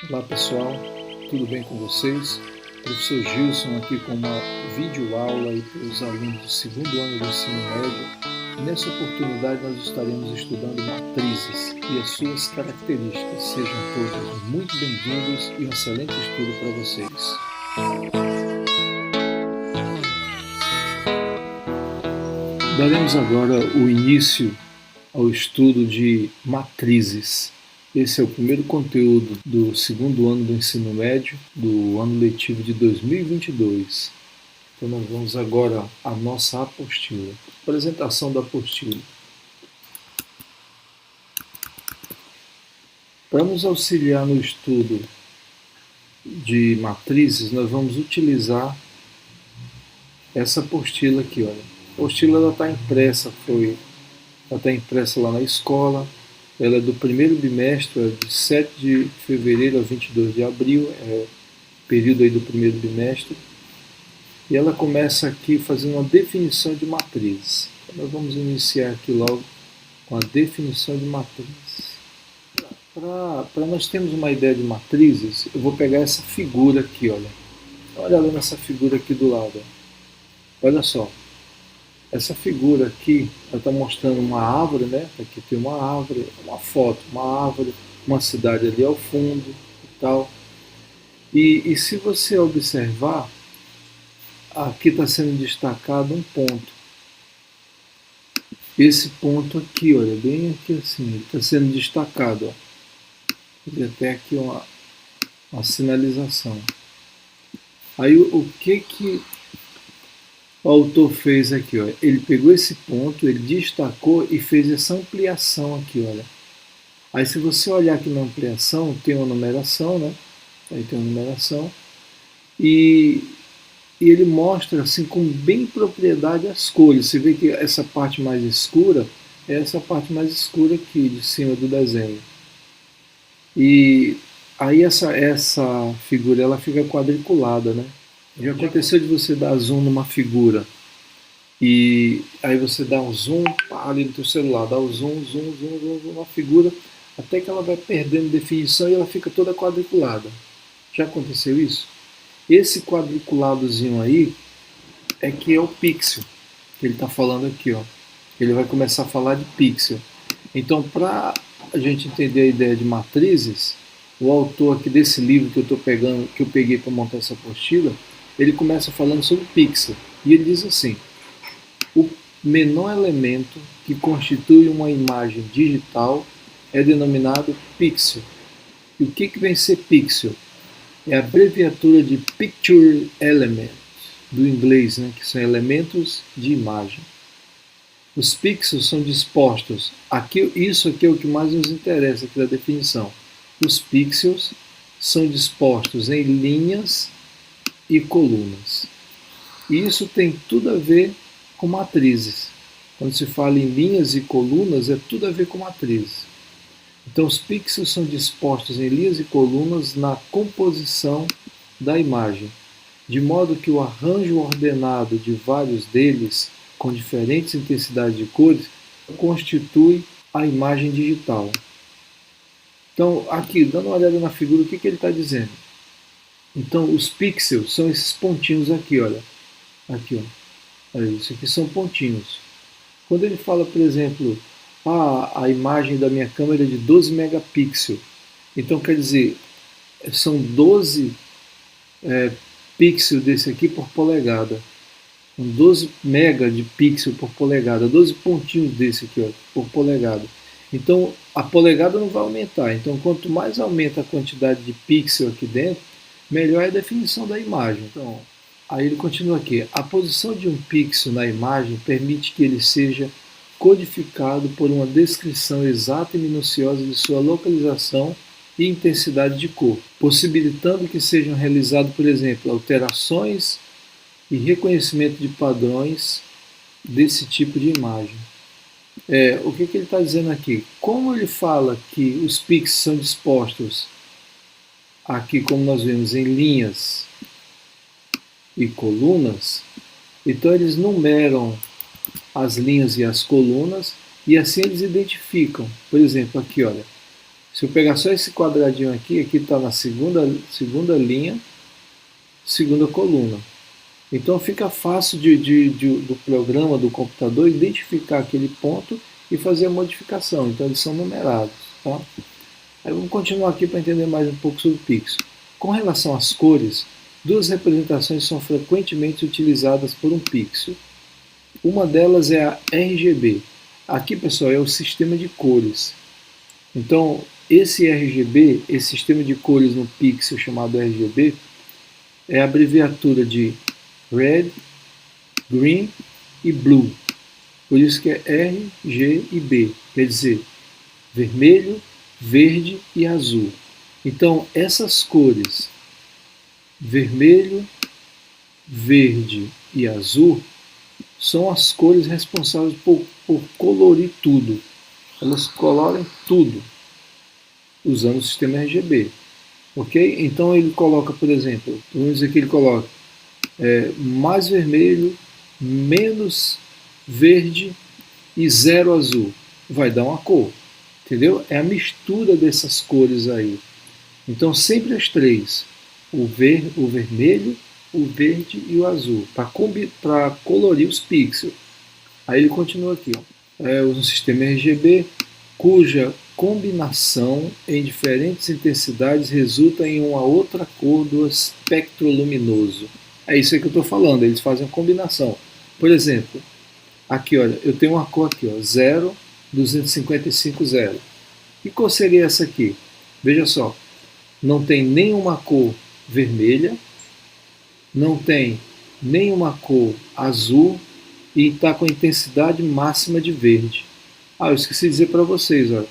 Olá pessoal, tudo bem com vocês? Professor Gilson aqui com uma videoaula para os alunos do segundo ano do ensino médio. Nessa oportunidade nós estaremos estudando matrizes e as suas características. Sejam todos muito bem-vindos e um excelente estudo para vocês. Daremos agora o início ao estudo de matrizes. Esse é o primeiro conteúdo do segundo ano do ensino médio, do ano letivo de 2022. Então nós vamos agora à nossa apostila. Apresentação da apostila. Para nos auxiliar no estudo de matrizes, nós vamos utilizar essa apostila aqui, olha. A apostila está impressa, lá na escola. Ela é do primeiro bimestre, é de 7 de fevereiro a 22 de abril, é o período aí do primeiro bimestre. E ela começa aqui fazendo uma definição de matrizes. Então nós vamos iniciar aqui logo com a definição de matrizes. Para nós termos uma ideia de matrizes, eu vou pegar essa figura aqui, olha. Olha nessa figura aqui do lado. Olha só. Essa figura aqui, ela está mostrando uma árvore, né? Aqui tem uma árvore, uma foto, uma árvore, uma cidade ali ao fundo e tal. E se você observar, aqui está sendo destacado um ponto. Esse ponto aqui, olha, bem aqui assim, está sendo destacado. Ó. Tem até aqui uma sinalização. Aí o que o autor fez aqui, ó, ele pegou esse ponto, ele destacou e fez essa ampliação aqui, olha. Aí se você olhar aqui na ampliação, tem uma numeração, né? Aí tem uma numeração. E ele mostra assim com bem propriedade as cores. Você vê que essa parte mais escura é essa parte mais escura aqui, de cima do desenho. E aí essa figura, ela fica quadriculada, né? Já aconteceu de você dar zoom numa figura e aí você dá um zoom ali no teu celular, dá um zoom numa figura até que ela vai perdendo definição e ela fica toda quadriculada. Já aconteceu isso? Esse quadriculadozinho aí é que é o pixel que ele está falando aqui, ó. Ele vai começar a falar de pixel. Então, para a gente entender a ideia de matrizes, o autor aqui desse livro que eu peguei para montar essa apostila, ele começa falando sobre pixel. E ele diz assim: o menor elemento que constitui uma imagem digital é denominado pixel. E o que vem ser pixel? É a abreviatura de Picture Element, do inglês, né, que são elementos de imagem. Os pixels são dispostos, isso aqui é o que mais nos interessa aqui da definição. Os pixels são dispostos em linhas e colunas. E isso tem tudo a ver com matrizes. Quando se fala em linhas e colunas, é tudo a ver com matrizes. Então os pixels são dispostos em linhas e colunas na composição da imagem, de modo que o arranjo ordenado de vários deles, com diferentes intensidades de cores, constitui a imagem digital. Então aqui, dando uma olhada na figura, o que ele está dizendo? Então, os pixels são esses pontinhos aqui, olha. Aqui, ó. Olha, isso aqui são pontinhos. Quando ele fala, por exemplo, a imagem da minha câmera é de 12 megapixels. Então, quer dizer, são 12 pixels desse aqui por polegada. 12 mega de pixel por polegada. 12 pontinhos desse aqui, ó, por polegada. Então, a polegada não vai aumentar. Então, quanto mais aumenta a quantidade de pixel aqui dentro, melhor é a definição da imagem. Então, aí ele continua aqui. A posição de um pixel na imagem permite que ele seja codificado por uma descrição exata e minuciosa de sua localização e intensidade de cor, possibilitando que sejam realizadas, por exemplo, alterações e reconhecimento de padrões desse tipo de imagem. O que ele está dizendo aqui? Como ele fala que os pixels são dispostos aqui, como nós vemos, em linhas e colunas, então eles numeram as linhas e as colunas e assim eles identificam. Por exemplo, aqui, olha, Se eu pegar só esse quadradinho aqui, aqui está na segunda linha, segunda coluna. Então fica fácil do programa, do computador, identificar aquele ponto e fazer a modificação. Então eles são numerados. Tá? Aí vamos continuar aqui para entender mais um pouco sobre o pixel. Com relação às cores, duas representações são frequentemente utilizadas por um pixel. Uma delas é a RGB. Aqui, pessoal, é o sistema de cores. Então, esse RGB, esse sistema de cores no pixel chamado RGB, é a abreviatura de Red, Green e Blue. Por isso que é R, G e B. Quer dizer, vermelho, verde e azul. Então, essas cores, vermelho, verde e azul, são as cores responsáveis por colorir tudo. Elas coloram tudo usando o sistema RGB. Ok? Então ele coloca, por exemplo, vamos dizer que ele coloca mais vermelho, menos verde e zero azul. Vai dar uma cor. Entendeu? É a mistura dessas cores aí. Então sempre as três. O vermelho, o verde e o azul. Para colorir os pixels. Aí ele continua aqui. Usa um sistema RGB cuja combinação em diferentes intensidades resulta em uma outra cor do espectro luminoso. É isso aí que eu estou falando, eles fazem a combinação. Por exemplo, aqui olha, eu tenho uma cor aqui, ó, 0, 255, 0. Que cor seria essa aqui? Veja só, não tem nenhuma cor vermelha, não tem nenhuma cor azul e está com a intensidade máxima de verde. Eu esqueci de dizer para vocês, olha,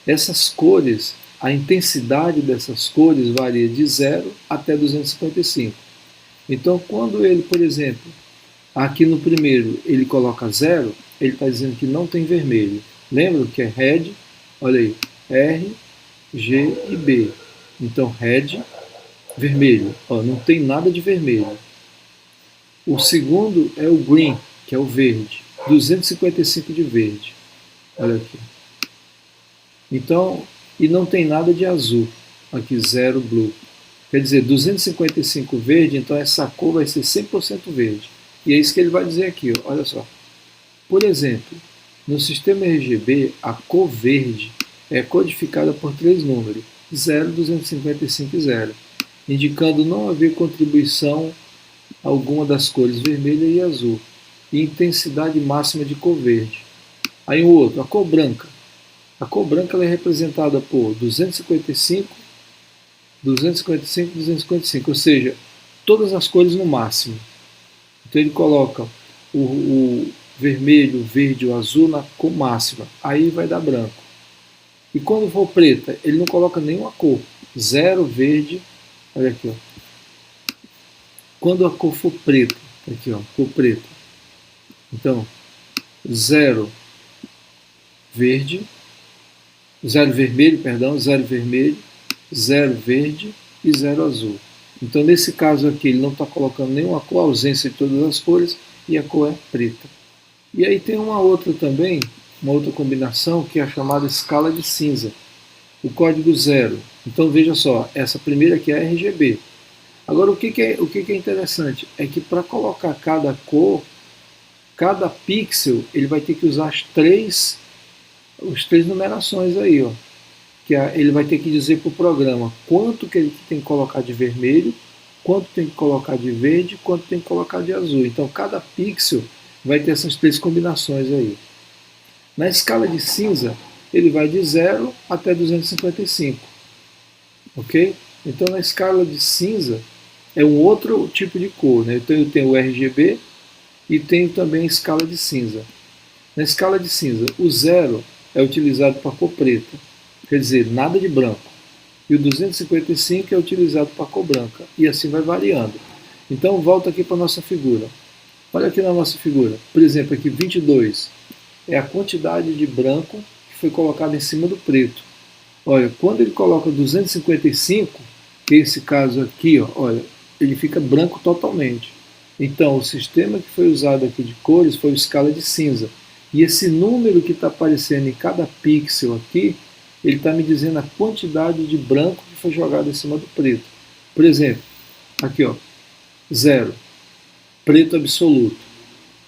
essas cores, a intensidade dessas cores varia de 0 até 255. Então, quando ele, por exemplo, aqui no primeiro ele coloca 0, ele está dizendo que não tem vermelho. Lembra que é red, olha aí, R, G e B. Então, red, vermelho, não tem nada de vermelho. O segundo é o green, que é o verde, 255 de verde. Olha aqui. Então, e não tem nada de azul. Aqui, 0 blue. Quer dizer, 255 verde, então essa cor vai ser 100% verde. E é isso que ele vai dizer aqui, ó. Olha só. Por exemplo, no sistema RGB, a cor verde é codificada por 3 números, 0, 255 e 0, indicando não haver contribuição alguma das cores vermelha e azul, e intensidade máxima de cor verde. Aí o outro, a cor branca. A cor branca ela é representada por 255, 255, 255, ou seja, todas as cores no máximo. Então ele coloca o vermelho, o verde e o azul na cor máxima. Aí vai dar branco. E quando for preta, ele não coloca nenhuma cor. 0 verde, olha aqui, ó. Quando a cor for preta, aqui ó, cor preta. Então, 0 verde, 0 vermelho, perdão, 0 vermelho, 0 verde e 0 azul. Então, nesse caso aqui, ele não está colocando nenhuma cor, ausência de todas as cores, e a cor é preta. E aí tem uma outra também, uma outra combinação, que é a chamada escala de cinza. O código 0. Então, veja só, essa primeira aqui é a RGB. Agora, o que é interessante? É que para colocar cada cor, cada pixel, ele vai ter que usar as três numerações aí, ó. Ele vai ter que dizer para o programa quanto que ele tem que colocar de vermelho, quanto tem que colocar de verde, quanto tem que colocar de azul. Então, cada pixel vai ter essas 3 combinações aí. Na escala de cinza, ele vai de 0 até 255. Ok? Então, na escala de cinza, é um outro tipo de cor, né? Então, eu tenho o RGB e tenho também a escala de cinza. Na escala de cinza, o 0 é utilizado para cor preta, quer dizer, nada de branco. E o 255 é utilizado para cor branca, e assim vai variando. Então, volta aqui para a nossa figura. Olha aqui na nossa figura. Por exemplo, aqui 22 é a quantidade de branco que foi colocada em cima do preto. Olha, quando ele coloca 255, que é esse caso aqui, ó, olha, ele fica branco totalmente. Então, o sistema que foi usado aqui de cores foi a escala de cinza. E esse número que está aparecendo em cada pixel aqui ele está me dizendo a quantidade de branco que foi jogado em cima do preto. Por exemplo, aqui ó, 0, preto absoluto.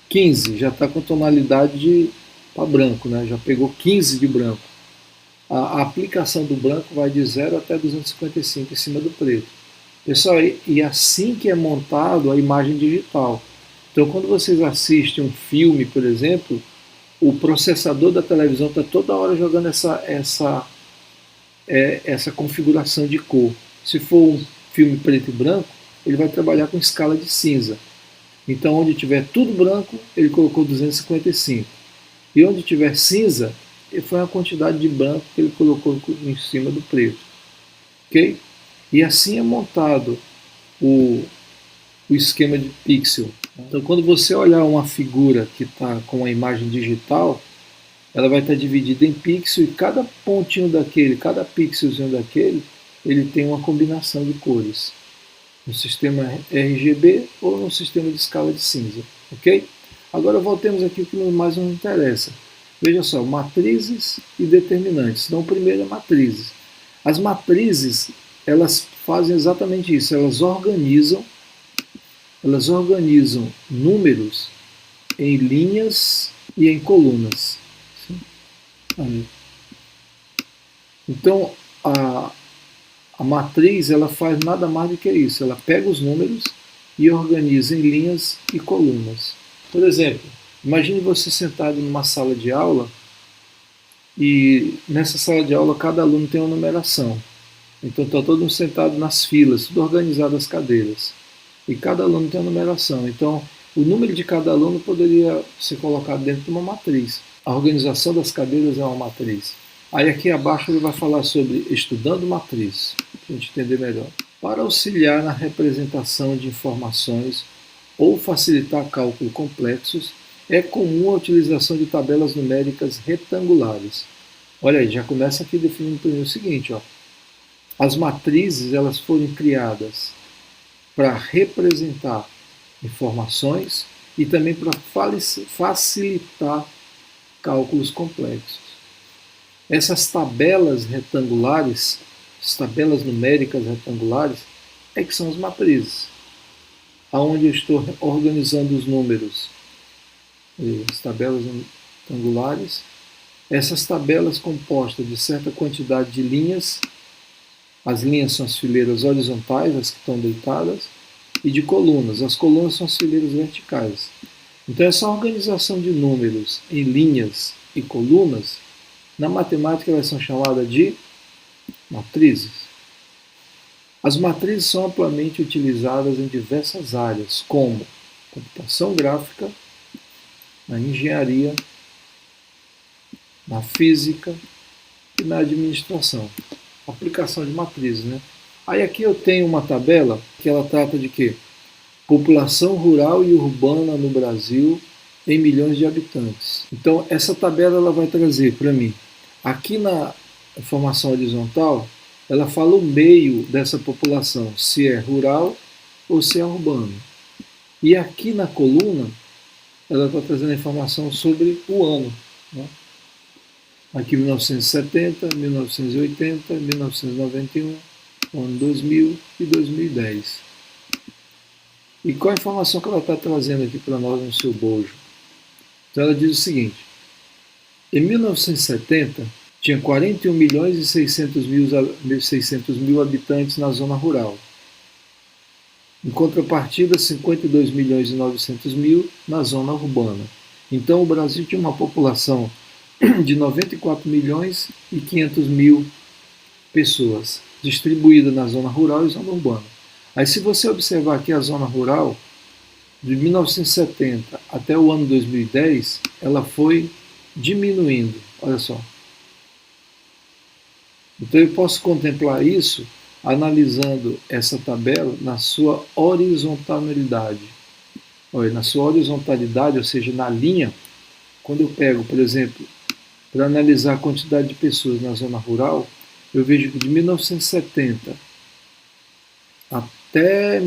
15, já está com tonalidade para branco, né? Já pegou 15 de branco. A aplicação do branco vai de 0 até 255 em cima do preto. Pessoal, e assim que é montado a imagem digital. Então, quando vocês assistem um filme, por exemplo, o processador da televisão está toda hora jogando essa configuração de cor. Se for um filme preto e branco, ele vai trabalhar com escala de cinza. Então, onde tiver tudo branco, ele colocou 255. E onde tiver cinza, foi a quantidade de branco que ele colocou em cima do preto. Ok? E assim é montado o esquema de pixel. Então, quando você olhar uma figura que está com uma imagem digital, ela vai estar dividida em pixel, e cada pontinho daquele, cada pixelzinho daquele, ele tem uma combinação de cores. No sistema RGB ou no sistema de escala de cinza. Ok? Agora voltemos aqui ao que mais nos interessa. Veja só, matrizes e determinantes. Então, o primeiro é matrizes. As matrizes, elas fazem exatamente isso. Elas organizam números em linhas e em colunas. Então, a matriz, ela faz nada mais do que isso. Ela pega os números e organiza em linhas e colunas. Por exemplo, imagine você sentado numa sala de aula e nessa sala de aula cada aluno tem uma numeração. Então está todo mundo sentado nas filas, tudo organizado as cadeiras. E cada aluno tem uma numeração. Então o número de cada aluno poderia ser colocado dentro de uma matriz. A organização das cadeiras é uma matriz. Aí aqui abaixo ele vai falar sobre estudando matriz, para a gente entender melhor. Para auxiliar na representação de informações ou facilitar cálculos complexos, é comum a utilização de tabelas numéricas retangulares. Olha aí, já começa aqui definindo para mim o seguinte, ó. As matrizes, elas foram criadas para representar informações e também para facilitar cálculos complexos. Essas tabelas retangulares, as tabelas numéricas retangulares, é que são as matrizes, aonde eu estou organizando os números. As tabelas retangulares, essas tabelas compostas de certa quantidade de linhas, as linhas são as fileiras horizontais, as que estão deitadas, e de colunas, as colunas são as fileiras verticais. Então essa organização de números em linhas e colunas, na matemática elas são chamadas de matrizes. As matrizes são amplamente utilizadas em diversas áreas, como computação gráfica, na engenharia, na física e na administração. Aplicação de matrizes, né? Aí aqui eu tenho uma tabela que ela trata de quê? População rural e urbana no Brasil em milhões de habitantes. Então essa tabela ela vai trazer para mim, aqui na informação horizontal, ela fala o meio dessa população, se é rural ou se é urbano. E aqui na coluna, ela está trazendo a informação sobre o ano. Né? Aqui 1970, 1980, 1991, ano 2000 e 2010. E qual a informação que ela está trazendo aqui para nós no seu bojo? Então ela diz o seguinte, em 1970, tinha 41 milhões e 600 mil habitantes na zona rural. Em contrapartida, 52 milhões e 900 mil na zona urbana. Então o Brasil tinha uma população de 94 milhões e 500 mil pessoas, distribuída na zona rural e zona urbana. Aí se você observar aqui a zona rural, de 1970 até o ano 2010, ela foi diminuindo, olha só. Então eu posso contemplar isso analisando essa tabela na sua horizontalidade. Olha, na sua horizontalidade, ou seja, na linha, quando eu pego, por exemplo, para analisar a quantidade de pessoas na zona rural, eu vejo que de 1970 até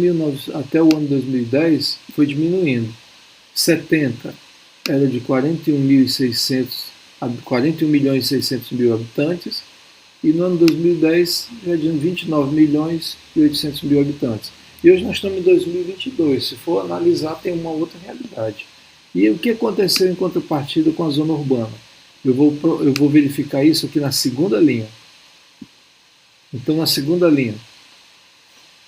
o ano 2010 foi diminuindo. 70 era de 41 milhões e 600 mil habitantes, e no ano 2010 já tinha 29 milhões e 800 mil habitantes. E hoje nós estamos em 2022, se for analisar tem uma outra realidade. E o que aconteceu em contrapartida com a zona urbana? Eu vou verificar isso aqui na segunda linha. Então na segunda linha,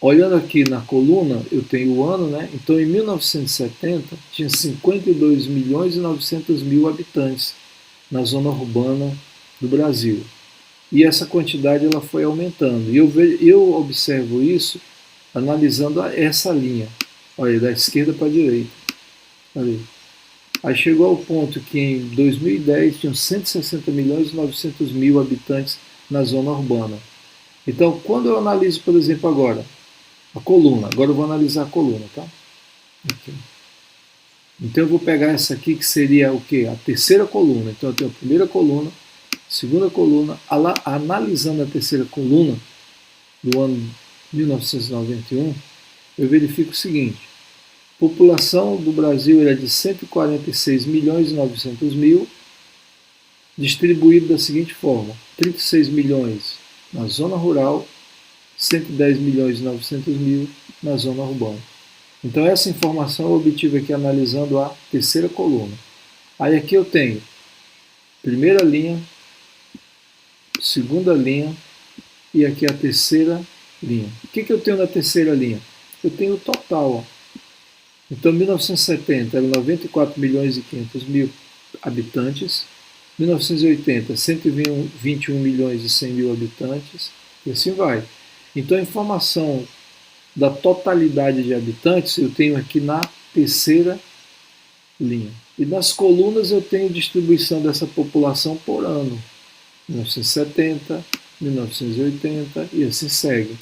olhando aqui na coluna, eu tenho o ano, né? Então em 1970 tinha 52 milhões e 900 mil habitantes na zona urbana do Brasil. E essa quantidade ela foi aumentando. E eu observo isso analisando essa linha. Olha, da esquerda para a direita. Olha. Aí chegou ao ponto que em 2010 tinham 160 milhões e 900 mil habitantes na zona urbana. Então, quando eu analiso, por exemplo, agora, a coluna, agora eu vou analisar a coluna, tá? Aqui. Então eu vou pegar essa aqui que seria o quê? A terceira coluna. Então eu tenho a primeira coluna, segunda coluna, analisando a terceira coluna do ano 1991, eu verifico o seguinte: a população do Brasil era de 146 milhões e 900 mil, distribuído da seguinte forma: 36 milhões na zona rural, 110 milhões e 900 mil na zona urbana. Então essa informação eu obtive aqui analisando a terceira coluna. Aí aqui eu tenho primeira linha, segunda linha e aqui a terceira linha. O que eu tenho na terceira linha? Eu tenho o total. Ó. Então, 1970 eram 94 milhões e 500 mil habitantes. 1980, 121 milhões e 100 mil habitantes. E assim vai. Então, a informação da totalidade de habitantes eu tenho aqui na terceira linha. E nas colunas eu tenho distribuição dessa população por ano. 1970, 1980 e assim segue.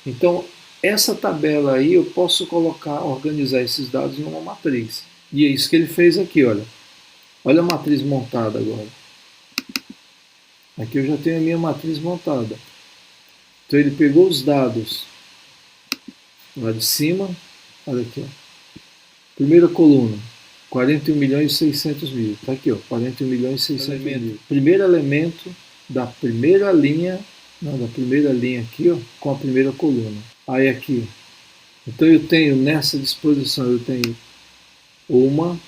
Então, essa tabela aí eu posso colocar, organizar esses dados em uma matriz. E é isso que ele fez aqui, olha. Olha a matriz montada agora. Aqui eu já tenho a minha matriz montada. Então ele pegou os dados lá de cima, olha aqui, ó. Primeira coluna, 41 milhões e 600 mil. Está aqui, ó, 41 milhões e 600 mil. Primeiro elemento da primeira linha, não, da primeira linha aqui, ó, com a primeira coluna. Aí aqui, então eu tenho nessa disposição, eu tenho uma,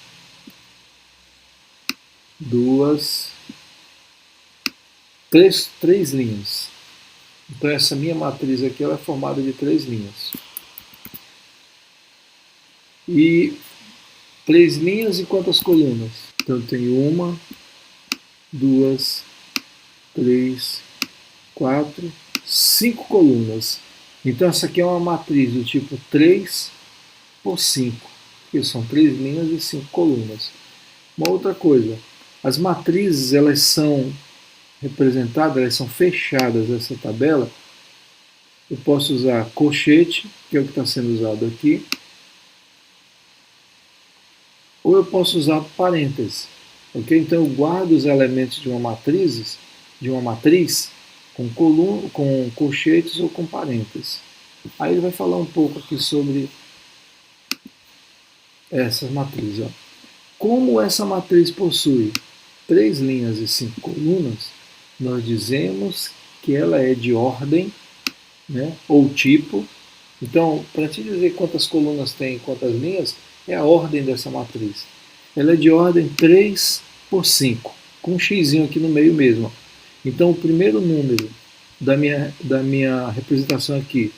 duas, três linhas. Então essa minha matriz aqui ela é formada de 3 linhas. E 3 linhas e quantas colunas? Então eu tenho uma, duas, três, quatro, 5 colunas. Então essa aqui é uma matriz do tipo 3 por 5, que são 3 linhas e 5 colunas. Uma outra coisa, as matrizes elas são representadas, elas são fechadas essa tabela. Eu posso usar colchete, que é o que está sendo usado aqui, ou eu posso usar parênteses. Okay? Então eu guardo os elementos de uma matriz com colchetes ou com parênteses. Aí ele vai falar um pouco aqui sobre essas matrizes. Ó. Como essa matriz possui 3 linhas e 5 colunas, nós dizemos que ela é de ordem, né, ou tipo. Então, para te dizer quantas colunas tem e quantas linhas, é a ordem dessa matriz. Ela é de ordem 3 por 5, com um xizinho aqui no meio mesmo. Então, o primeiro número da minha representação aqui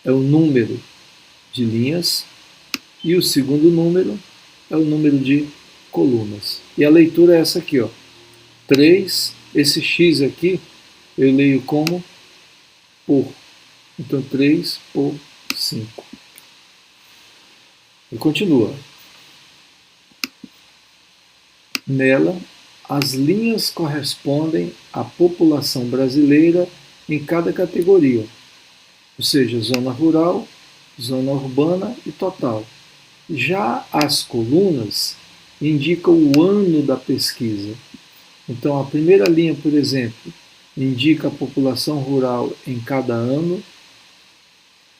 é o número de linhas e o segundo número é o número de colunas. E a leitura é essa aqui, ó. 3, esse x aqui eu leio como por. Então 3 por 5. E continua. Nela, as linhas correspondem à população brasileira em cada categoria, ou seja, zona rural, zona urbana e total. Já as colunas indicam o ano da pesquisa. Então, a primeira linha, por exemplo, indica a população rural em cada ano,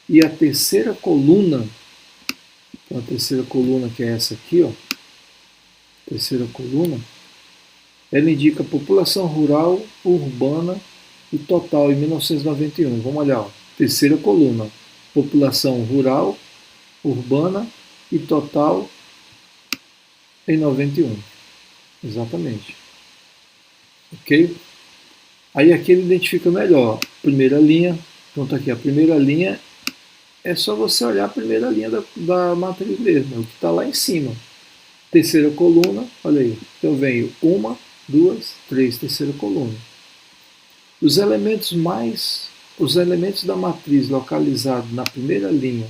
e a terceira coluna, então a terceira coluna que é essa aqui, ó, terceira coluna, ela indica a população rural, urbana e total em 1991. Vamos olhar, ó. Terceira coluna, população rural, urbana e total em 91. Exatamente. Ok? Aí aqui ele identifica melhor. Primeira linha, então tá aqui, a primeira linha é só você olhar a primeira linha da matriz mesmo, é o que está lá em cima. Terceira coluna, olha aí, então venho uma, duas, três, terceira coluna. Os elementos da matriz localizados na primeira linha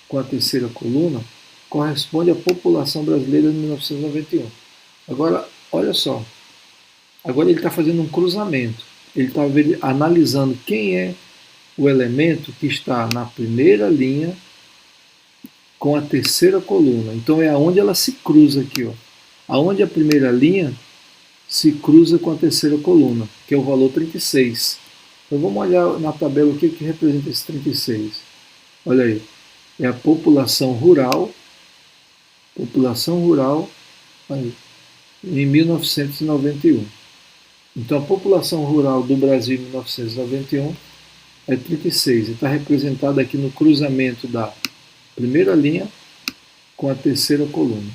com a terceira coluna corresponde à população brasileira de 1991. Agora, olha só, agora ele está fazendo um cruzamento, ele está analisando quem é o elemento que está na primeira linha com a terceira coluna. Então é aonde ela se cruza aqui, ó. Aonde a primeira linha se cruza com a terceira coluna, que é o valor 36. Então vamos olhar na tabela o que representa esse 36. Olha aí, é a população rural aí, em 1991. Então a população rural do Brasil em 1991 é 36 e está representada aqui no cruzamento da primeira linha com a terceira coluna.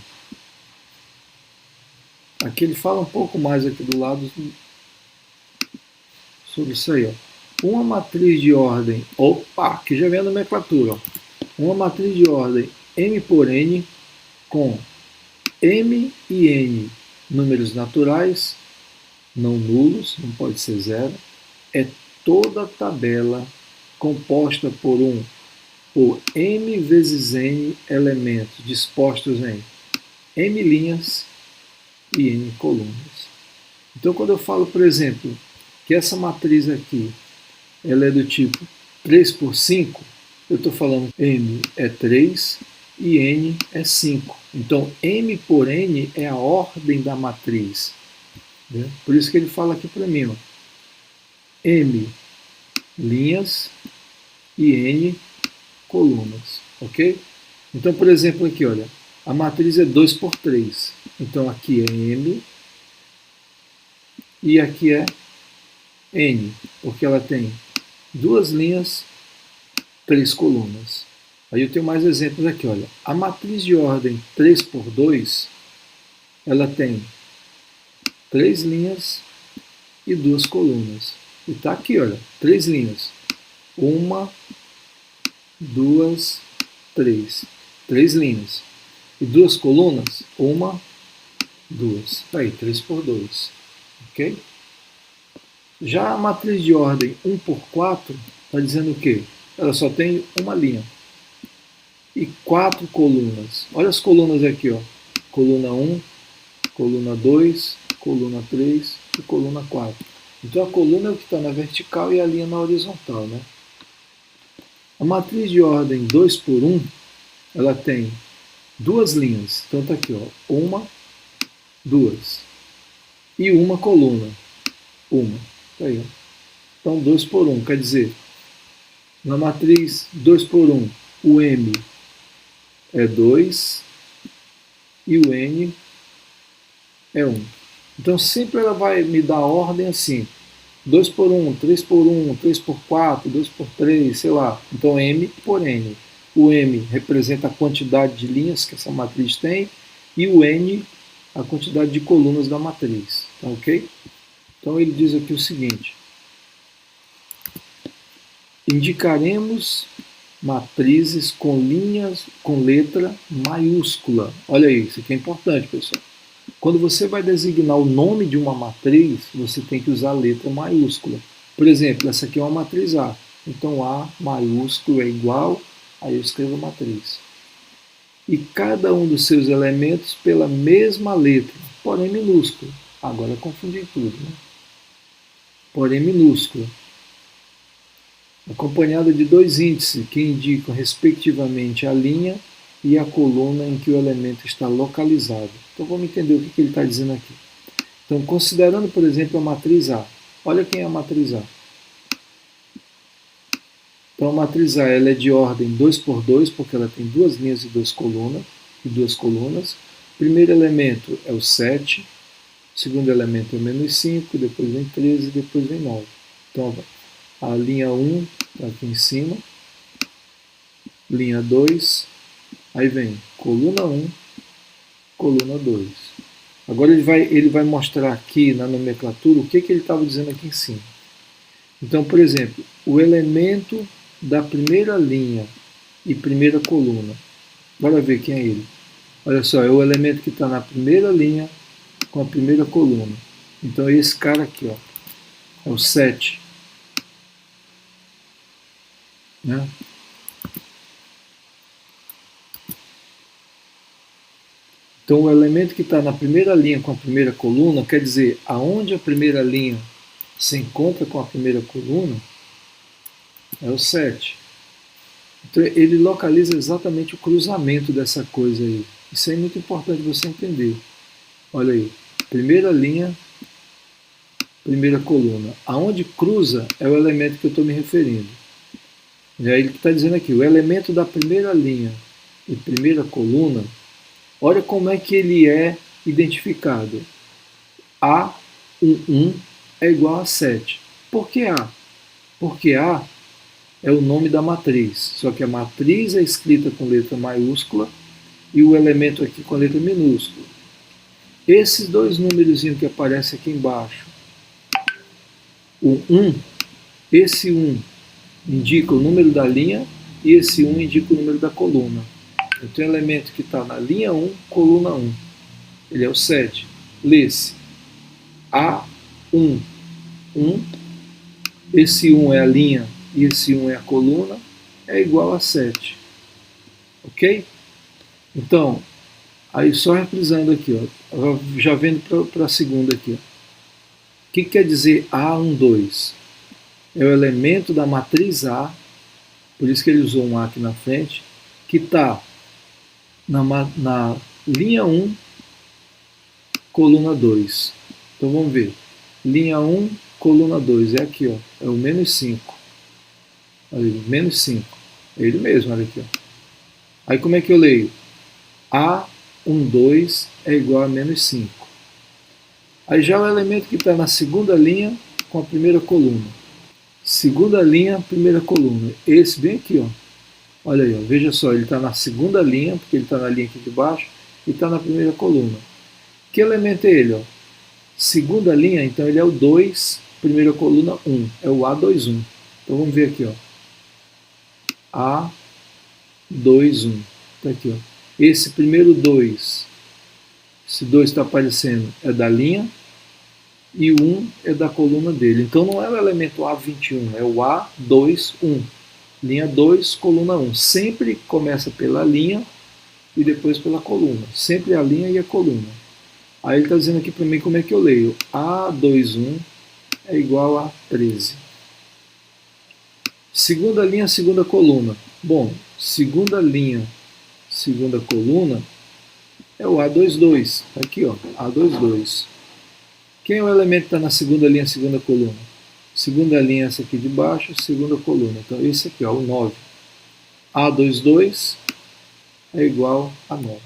Aqui ele fala um pouco mais aqui do lado sobre isso aí. Ó. Uma matriz de ordem, que já vem a nomenclatura. Ó. Uma matriz de ordem M por N com M e N números naturais, não nulos, não pode ser zero, é toda a tabela composta por M vezes N elementos dispostos em M linhas e N colunas. Então, quando eu falo, por exemplo, que essa matriz aqui ela é do tipo 3 por 5, eu estou falando que M é 3 e N é 5. Então, M por N é a ordem da matriz. Né? Por isso que ele fala aqui para mim, ó, M linhas e N colunas, ok? Então, por exemplo, aqui, olha, a matriz é 2 por 3. Então, aqui é M e aqui é N, porque ela tem 2 linhas, 3 colunas. Aí eu tenho mais exemplos aqui, olha. A matriz de ordem 3 por 2, ela tem 3 linhas e 2 colunas. E está aqui, olha, 3 linhas. 1, 2, 3. 3 linhas. E 2 colunas? 1, 2. Aí, 3 por 2. Ok? Já a matriz de ordem 1 por 4 está dizendo o quê? Ela só tem uma linha. E 4 colunas. Olha as colunas aqui, ó. Coluna 1, coluna 2, coluna 3 e coluna 4. Então a coluna é o que está na vertical e a linha na horizontal, né? A matriz de ordem 2 por 1, ela tem 2 linhas. Então está aqui, ó. 1, 2. E uma coluna. 1. Tá aí, ó. Então 2 por 1, quer dizer, na matriz 2 por 1, o M é 2 e o N é 1. Então sempre ela vai me dar a ordem assim, 2 por 1, 3 por 1, 3 por 4, 2 por 3, sei lá. Então M por N. O M representa a quantidade de linhas que essa matriz tem e o N a quantidade de colunas da matriz. Tá ok? Então ele diz aqui o seguinte: indicaremos matrizes com linhas com letra maiúscula. Olha aí, isso aqui é importante, pessoal. Quando você vai designar o nome de uma matriz, você tem que usar a letra maiúscula. Por exemplo, essa aqui é uma matriz A. Então A maiúsculo é igual, aí eu escrevo matriz. E cada um dos seus elementos pela mesma letra, porém minúscula. Agora confundi tudo, né? Porém minúscula. Acompanhada de 2 índices que indicam respectivamente a linha e a coluna em que o elemento está localizado. Então vamos entender o que ele está dizendo aqui. Então, considerando, por exemplo, a matriz A. Olha quem é a matriz A. Então a matriz A ela é de ordem 2 por 2, porque ela tem 2 linhas e 2 colunas. O primeiro elemento é o 7, o segundo elemento é o menos 5, depois vem 13 e depois vem 9. Então, a linha 1 está aqui em cima, linha 2, aí vem coluna 1, coluna 2. Agora ele vai mostrar aqui na nomenclatura o que ele estava dizendo aqui em cima. Então, por exemplo, o elemento da primeira linha e primeira coluna. Bora ver quem é ele. Olha só, é o elemento que está na primeira linha com a primeira coluna. Então é esse cara aqui, ó, é o 7. Né? Então o elemento que está na primeira linha com a primeira coluna, quer dizer, aonde a primeira linha se encontra com a primeira coluna, é o 7. Então ele localiza exatamente o cruzamento dessa coisa aí. Isso é muito importante você entender. Olha aí, primeira linha, primeira coluna. Aonde cruza é o elemento que eu estou me referindo. E aí ele está dizendo aqui, o elemento da primeira linha e primeira coluna, olha como é que ele é identificado. A11 é igual a 7. Por que A? Porque A é o nome da matriz, só que a matriz é escrita com letra maiúscula e o elemento aqui com a letra minúscula. Esses dois números que aparecem aqui embaixo, o 1, esse 1 indica o número da linha e esse 1 indica o número da coluna. Eu tenho um elemento que está na linha 1, coluna 1. Ele é o 7. Lê-se A1, 1. Esse 1 é a linha e esse 1 é a coluna, é igual a 7. Ok? Então, aí só reprisando aqui, ó, já vendo para a segunda aqui. Ó. O que quer dizer A12? É o elemento da matriz A, por isso que ele usou um A aqui na frente, que está na linha 1, coluna 2. Então vamos ver. Linha 1, coluna 2. É aqui, ó. É o menos 5. Olha, menos 5. É ele mesmo, olha aqui. Ó. Aí como é que eu leio? A12 é igual a menos 5. Aí já o elemento que está na segunda linha com a primeira coluna. Segunda linha, primeira coluna. Esse bem aqui, ó. Olha aí, ó. Veja só, ele está na segunda linha, porque ele está na linha aqui de baixo, e está na primeira coluna. Que elemento é ele? Ó? Segunda linha, então ele é o 2, primeira coluna 1. É o A21. Então vamos ver aqui, ó. A21. Está aqui, ó. Esse primeiro 2, esse 2 está aparecendo, é da linha, e o 1 é da coluna dele. Então não é o elemento A21, é o A21. Linha 2, coluna 1. Sempre começa pela linha e depois pela coluna. Sempre a linha e a coluna. Aí ele está dizendo aqui para mim como é que eu leio. A21 é igual a 13. Segunda linha, segunda coluna. Bom, segunda linha, segunda coluna é o A22. Aqui, ó, A22. Quem é o elemento que está na segunda linha, segunda coluna? Segunda linha, essa aqui de baixo, segunda coluna. Então, esse aqui, ó, o 9. A22 é igual a 9.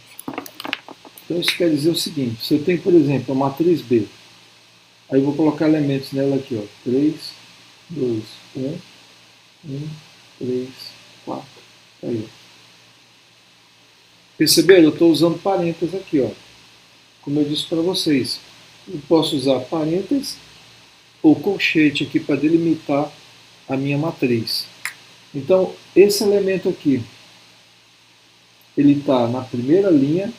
Então, isso quer dizer o seguinte. Se eu tenho, por exemplo, a matriz B, aí eu vou colocar elementos nela aqui, ó. 3, 2, 1, 1, 3, 4. Aí, ó. Perceberam? Eu estou usando parênteses aqui, ó. Como eu disse para vocês. Eu posso usar parênteses ou colchete aqui para delimitar a minha matriz. Então, esse elemento aqui, ele está na primeira linha,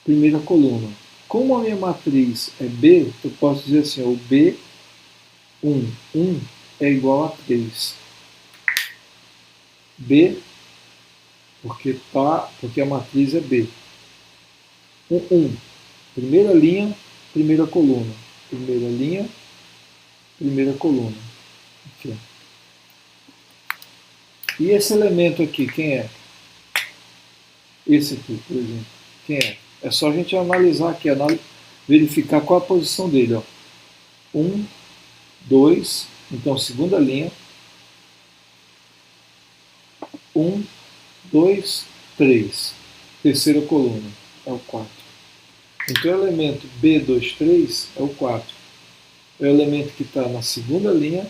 primeira coluna. Como a minha matriz é B, eu posso dizer assim, o B1, 1 é igual a 3. B, porque a matriz é B. 1. Primeira linha, primeira coluna. Primeira linha, primeira coluna. Aqui. E esse elemento aqui, quem é? Esse aqui, por exemplo. Quem é? É só a gente analisar aqui, verificar qual a posição dele. 1, 2, então segunda linha. 1, 2, 3. Terceira coluna é o 4. Então o elemento B23 é o 4. É o elemento que está na segunda linha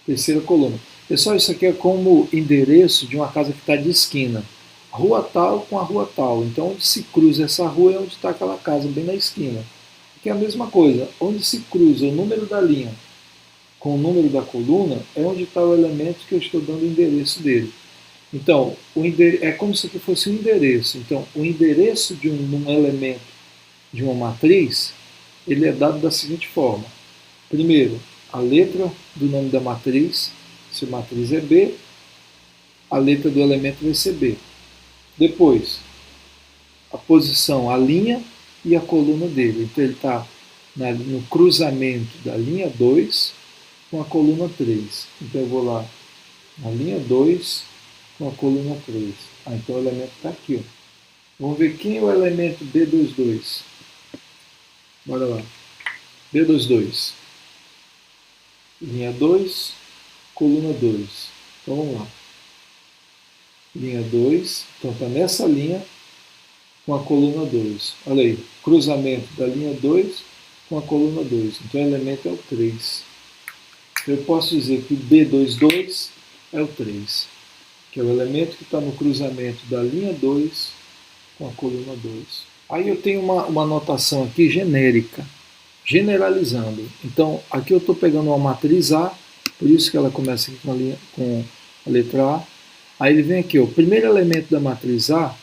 terceira coluna. Pessoal, isso aqui é como endereço de uma casa que está de esquina. Rua tal com a rua tal. Então, onde se cruza essa rua é onde está aquela casa, bem na esquina. Que é a mesma coisa. Onde se cruza o número da linha com o número da coluna é onde está o elemento que eu estou dando o endereço dele. Então, é como se fosse um endereço. Então, o endereço de um elemento de uma matriz, ele é dado da seguinte forma. Primeiro, a letra do nome da matriz, se a matriz é B, a letra do elemento vai ser B. Depois, a posição, a linha e a coluna dele. Então, ele está no cruzamento da linha 2 com a coluna 3. Então, eu vou lá na linha 2 com a coluna 3. Então, o elemento está aqui. Ó. Vamos ver quem é o elemento B22. Bora lá. B22. Linha 2, coluna 2. Então, vamos lá. Linha 2. Então, está nessa linha com a coluna 2. Olha aí, cruzamento da linha 2 com a coluna 2. Então o elemento é o 3. Eu posso dizer que o B22 é o 3, que é o elemento que está no cruzamento da linha 2 com a coluna 2. Aí eu tenho uma notação aqui genérica, generalizando. Então aqui eu estou pegando uma matriz A, por isso que ela começa aqui com a letra A. Aí ele vem aqui, ó, o primeiro elemento da matriz A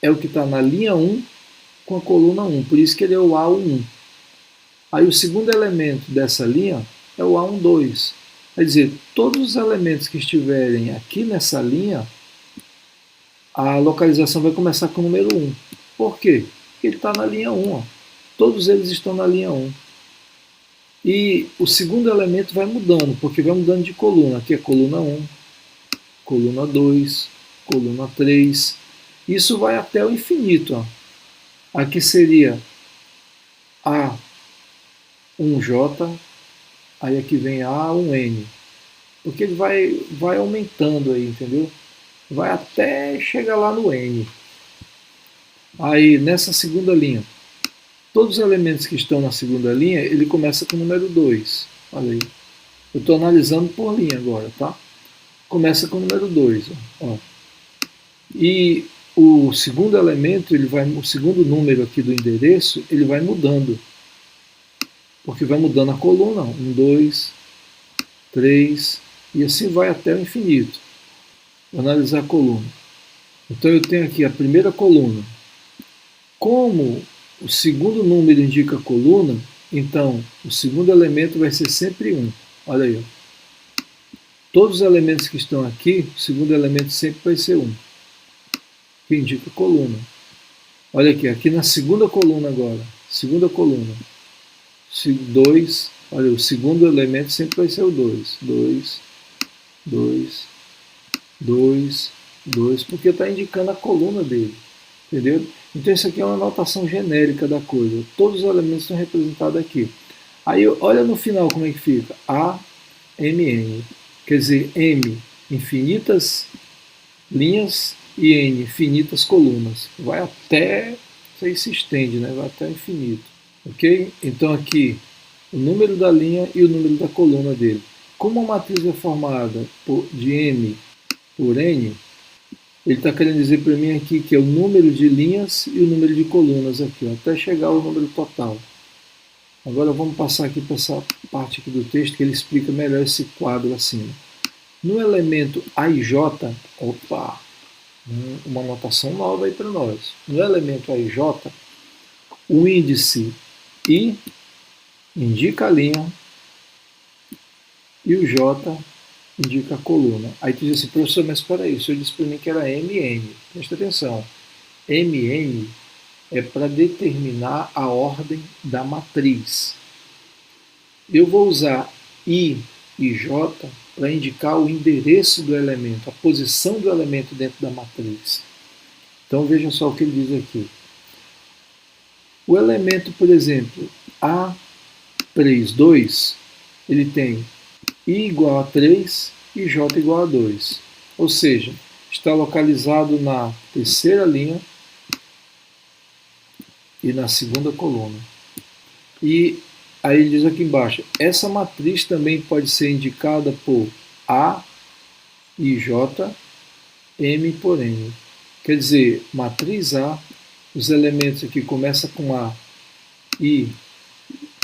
é o que está na linha 1 com a coluna 1, por isso que ele é o A11. Aí o segundo elemento dessa linha é o A12. Quer dizer, todos os elementos que estiverem aqui nessa linha, a localização vai começar com o número 1. Por quê? Porque ele está na linha 1. Ó. Todos eles estão na linha 1. E o segundo elemento vai mudando, porque vai mudando de coluna. Aqui é coluna 1, coluna 2, coluna 3. Isso vai até o infinito. Ó. Aqui seria A1J, aí aqui vem A1N. Porque ele vai aumentando aí, entendeu? Vai até chegar lá no N. Aí, nessa segunda linha, todos os elementos que estão na segunda linha, ele começa com o número 2. Olha aí. Eu estou analisando por linha agora, tá? Começa com o número 2. Ó. E o segundo elemento, o segundo número aqui do endereço, ele vai mudando. Porque vai mudando a coluna. 1, 2, 3, e assim vai até o infinito. Vou analisar a coluna. Então eu tenho aqui a primeira coluna. Como o segundo número indica a coluna, então o segundo elemento vai ser sempre 1. Olha aí. Ó. Todos os elementos que estão aqui, o segundo elemento sempre vai ser 1. Que indica a coluna. Olha aqui na segunda coluna agora. Segunda coluna. 2. Olha, o segundo elemento sempre vai ser o 2. 2, 2, 2, 2, porque está indicando a coluna dele. Entendeu? Então isso aqui é uma notação genérica da coisa. Todos os elementos estão representados aqui. Aí olha no final como é que fica. A, M, N. Quer dizer, M, infinitas linhas e N, infinitas colunas. Vai até, isso aí se estende, né? Vai até o infinito. Ok? Então aqui, o número da linha e o número da coluna dele. Como a matriz é formada de M por N, ele está querendo dizer para mim aqui que é o número de linhas e o número de colunas aqui, ó, até chegar ao número total. Agora vamos passar aqui para essa parte aqui do texto que ele explica melhor esse quadro acima. No elemento AIJ, opa, uma notação nova aí para nós. No elemento AIJ, o índice I indica a linha e o J indica a coluna. Aí tu diz assim, professor, mas espera aí, o senhor disse para mim que era MN. Presta atenção. MN é para determinar a ordem da matriz. Eu vou usar I e J para indicar o endereço do elemento, a posição do elemento dentro da matriz. Então veja só o que ele diz aqui. O elemento, por exemplo, A32, ele tem I igual a 3 e J igual a 2. Ou seja, está localizado na terceira linha e na segunda coluna. E Aí ele diz aqui embaixo, essa matriz também pode ser indicada por A e J, M por N. Quer dizer, matriz A, os elementos aqui começam com A, I,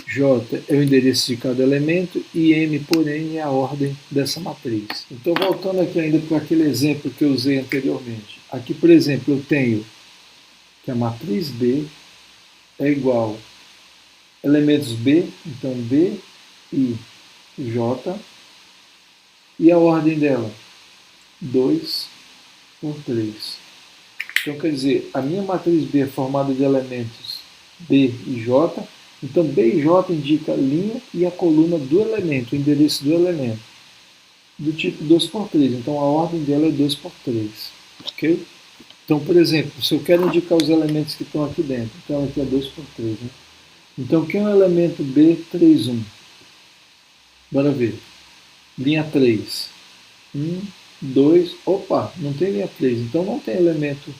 J é o endereço de cada elemento e M por N é a ordem dessa matriz. Então, voltando aqui ainda para aquele exemplo que eu usei anteriormente. Aqui, por exemplo, eu tenho que a matriz B é igual elementos B, então B, I, J, e a ordem dela, 2 por 3. Então, quer dizer, a minha matriz B é formada de elementos B e J, então B e J indica a linha e a coluna do elemento, o endereço do elemento, do tipo 2 por 3. Então, a ordem dela é 2 por 3. Ok? Então, por exemplo, se eu quero indicar os elementos que estão aqui dentro, então aqui é 2 por 3, né? Então, quem é o elemento B31? Bora ver. Linha 3. 1, 2, opa, não tem linha 3, então não tem elemento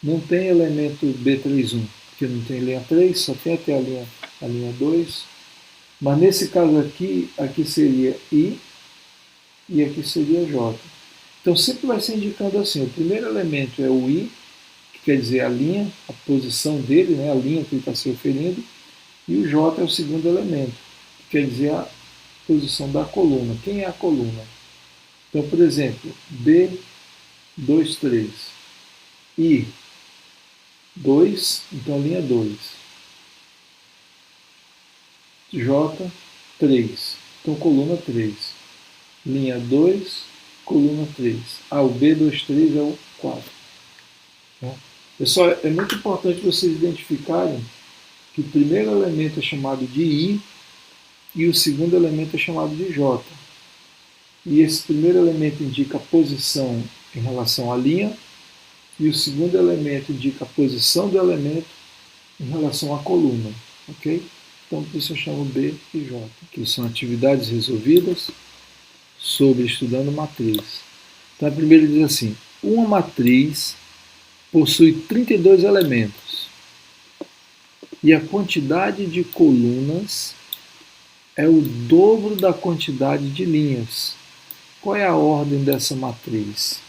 B31, porque não tem linha 3, só tem até a linha 2. Mas nesse caso aqui seria I e aqui seria J. Então sempre vai ser indicando assim, o primeiro elemento é o I, que quer dizer a linha, a posição dele, né, a linha que ele está se referindo, e o J é o segundo elemento, que quer dizer a posição da coluna. Quem é a coluna? Então, por exemplo, B23, I, 2, então a linha 2. J, 3, então coluna 3. Linha 2, coluna 3. Ah, o B23 é o 4. Pessoal, é muito importante vocês identificarem que o primeiro elemento é chamado de I e o segundo elemento é chamado de J. E esse primeiro elemento indica a posição em relação à linha e o segundo elemento indica a posição do elemento em relação à coluna. Ok? Então, por isso eu chamo B e J, que são atividades resolvidas sobre estudando matriz. Então, a primeira diz assim, uma matriz possui 32 elementos e a quantidade de colunas é o dobro da quantidade de linhas. Qual é a ordem dessa matriz?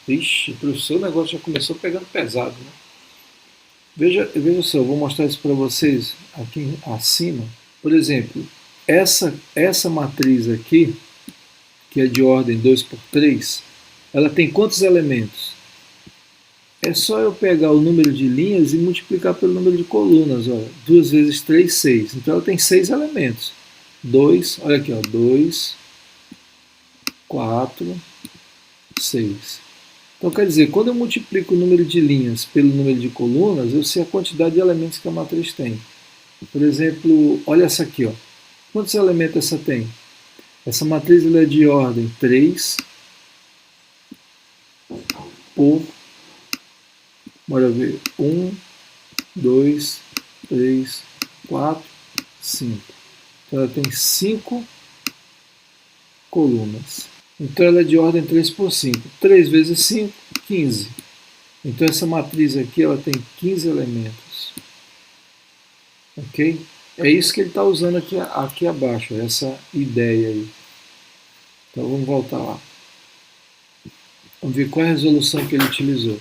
Ixi, professor, o negócio já começou pegando pesado, né? Veja só, eu vou mostrar isso para vocês aqui acima. Por exemplo, essa matriz aqui, que é de ordem 2 por 3, ela tem quantos elementos? É só eu pegar o número de linhas e multiplicar pelo número de colunas. Olha, 2 vezes 3, 6. Então ela tem 6 elementos. 2, olha aqui, ó, 2, 4, 6. Então, quer dizer, quando eu multiplico o número de linhas pelo número de colunas, eu sei a quantidade de elementos que a matriz tem. Por exemplo, olha essa aqui, ó. Quantos elementos essa tem? Essa matriz ela é de ordem 3 por, bora ver, 1, 2, 3, 4, 5. Então ela tem 5 colunas. Então ela é de ordem 3 por 5. 3 vezes 5, 15. Então essa matriz aqui ela tem 15 elementos. Ok? É isso que ele está usando aqui abaixo, essa ideia aí. Então vamos voltar lá. Vamos ver qual é a resolução que ele utilizou.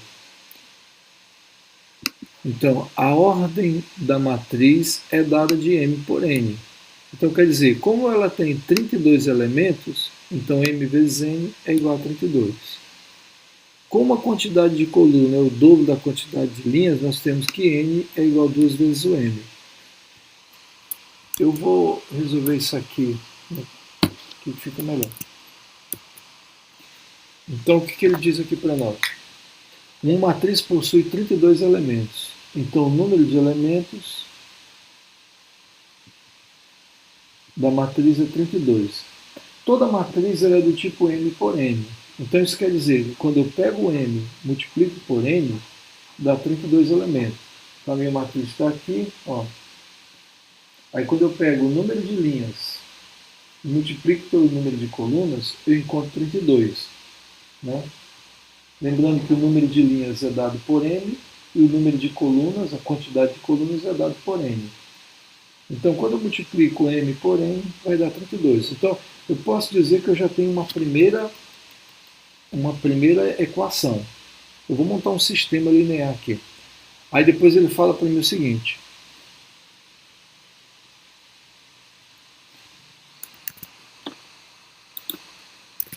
Então, a ordem da matriz é dada de M por N. Então, quer dizer, como ela tem 32 elementos, então M vezes N é igual a 32. Como a quantidade de coluna é o dobro da quantidade de linhas, nós temos que N é igual a 2 vezes o M. Eu vou resolver isso aqui, que fica melhor. Então, o que ele diz aqui para nós? Uma matriz possui 32 elementos. Então, o número de elementos da matriz é 32. Toda matriz é do tipo M por N. Então, isso quer dizer que quando eu pego o M, multiplico por N, dá 32 elementos. Então, a minha matriz está aqui, ó. Aí, quando eu pego o número de linhas e multiplico pelo número de colunas, eu encontro 32. Né? Lembrando que o número de linhas é dado por N e o número de colunas, a quantidade de colunas é dado por N. Então, quando eu multiplico m por n, vai dar 32. Então, eu posso dizer que eu já tenho uma primeira equação. Eu vou montar um sistema linear aqui. Aí depois ele fala para mim o seguinte.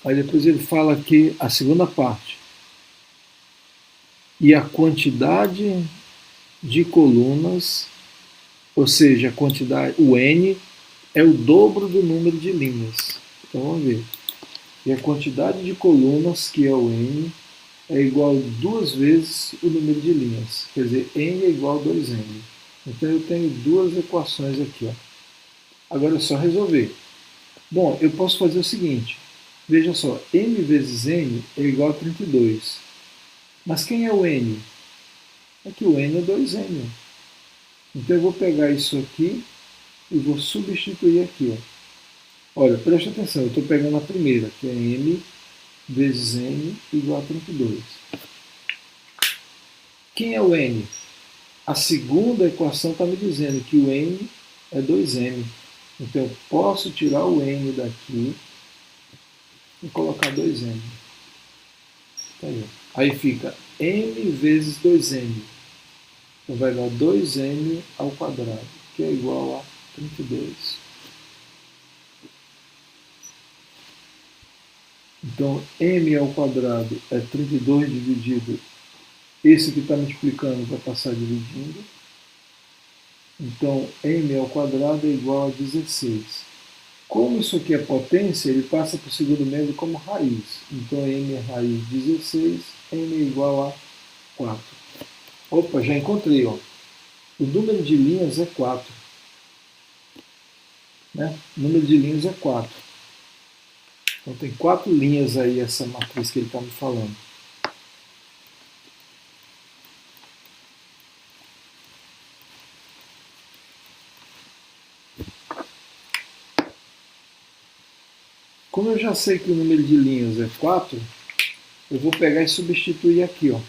Aí depois ele fala aqui a segunda parte. E a quantidade de colunas, ou seja, a quantidade, o n é o dobro do número de linhas. Então vamos ver. E a quantidade de colunas, que é o n, é igual a 2 vezes o número de linhas. Quer dizer, n é igual a 2n. Então eu tenho duas equações aqui. Ó. Agora é só resolver. Bom, eu posso fazer o seguinte. Veja só, m vezes n é igual a 32. Mas quem é o n? Aqui o n é 2n. Então eu vou pegar isso aqui e vou substituir aqui. Ó. Olha, preste atenção, eu estou pegando a primeira, que é m vezes n igual a 32. Quem é o n? A segunda equação está me dizendo que o n é 2m. Então eu posso tirar o n daqui e colocar 2m. Tá aí. Aí fica m vezes 2m. Então vai dar 2m ao quadrado, que é igual a 32. Então m ao quadrado é 32 dividido. Esse que está multiplicando vai passar dividindo. Então m ao quadrado é igual a 16. Como isso aqui é potência, ele passa para o segundo membro como raiz. Então m é raiz de 16, m é igual a 4. Opa, já encontrei. Ó. O número de linhas é 4. Né? O número de linhas é 4. Então tem 4 linhas aí essa matriz que ele está me falando. Como eu já sei que o número de linhas é 4, eu vou pegar e substituir aqui. Ó.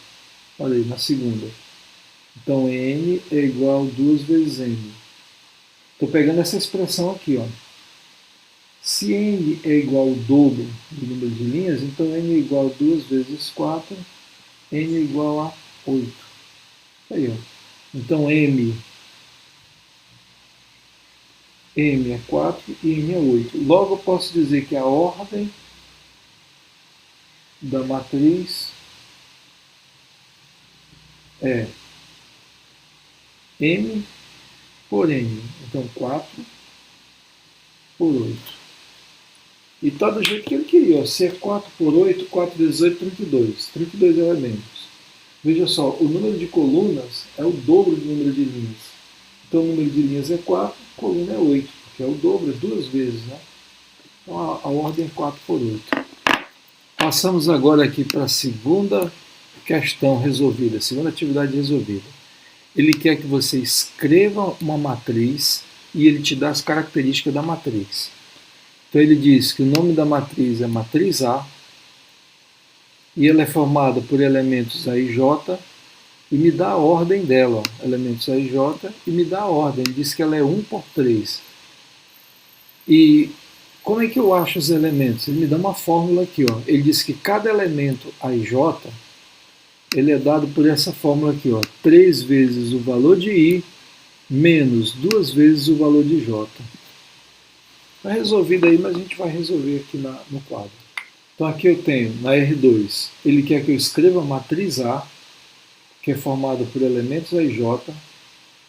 Olha aí, na segunda. Então n é igual a 2 vezes n. Estou pegando essa expressão aqui. Ó. Se n é igual ao dobro do número de linhas, então n é igual a 2 vezes 4, n é igual a 8. Aí, ó. Então m é 4 e n é 8. Logo eu posso dizer que a ordem da matriz é m por n. Então 4 por 8. E está do jeito que ele queria. Ó. Se é 4 por 8, 4 vezes 8, 32. 32 elementos. Veja só, o número de colunas é o dobro do número de linhas. Então o número de linhas é 4, coluna é 8, porque é o dobro, é 2 vezes. Né? Então a ordem é 4 por 8. Passamos agora aqui para a segunda questão resolvida, segunda atividade resolvida. Ele quer que você escreva uma matriz e ele te dá as características da matriz. Então ele diz que o nome da matriz é matriz A e ela é formada por elementos A e J e me dá a ordem dela, ó, elementos A e J, e me dá a ordem, ele diz que ela é 1 por 3. E como é que eu acho os elementos? Ele me dá uma fórmula aqui, ó. Ele diz que cada elemento A e J ele é dado por essa fórmula aqui, ó, 3 vezes o valor de I menos 2 vezes o valor de J. Está resolvido aí, mas a gente vai resolver aqui no quadro. Então aqui eu tenho, na R2, ele quer que eu escreva a matriz A, que é formada por elementos A e J,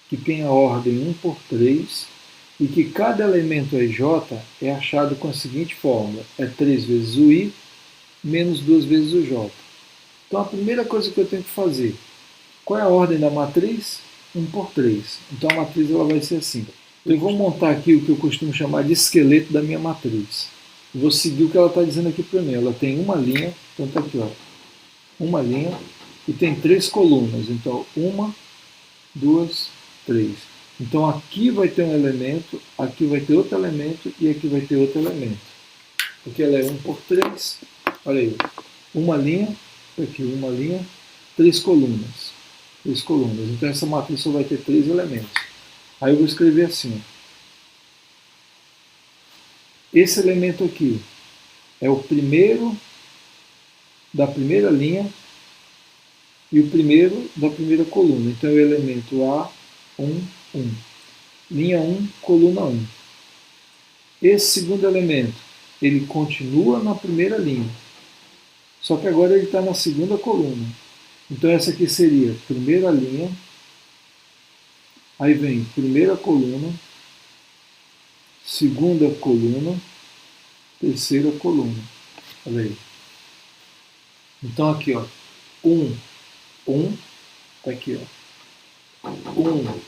que tem a ordem 1 por 3, e que cada elemento A e J é achado com a seguinte fórmula, é 3 vezes o I menos 2 vezes o J. Então a primeira coisa que eu tenho que fazer, qual é a ordem da matriz? 1 por 3. Então a matriz ela vai ser assim. Eu vou montar aqui o que eu costumo chamar de esqueleto da minha matriz. Eu vou seguir o que ela está dizendo aqui para mim. Ela tem uma linha, então está aqui, ó, uma linha, e tem 3 colunas. Então 1, 2, 3. Então aqui vai ter um elemento, aqui vai ter outro elemento e aqui vai ter outro elemento. Porque ela é 1 por 3. Olha aí, uma linha, aqui uma linha, 3 colunas. 3 colunas. Então essa matriz só vai ter 3 elementos. Aí eu vou escrever assim. Esse elemento aqui é o primeiro da primeira linha e o primeiro da primeira coluna. Então é o elemento A1, 1. Linha 1, coluna 1. Esse segundo elemento, ele continua na primeira linha. Só que agora ele está na segunda coluna. Então essa aqui seria primeira linha, aí vem primeira coluna, segunda coluna, terceira coluna. Olha aí. Então aqui, ó, 1, 1, tá aqui, ó. 1,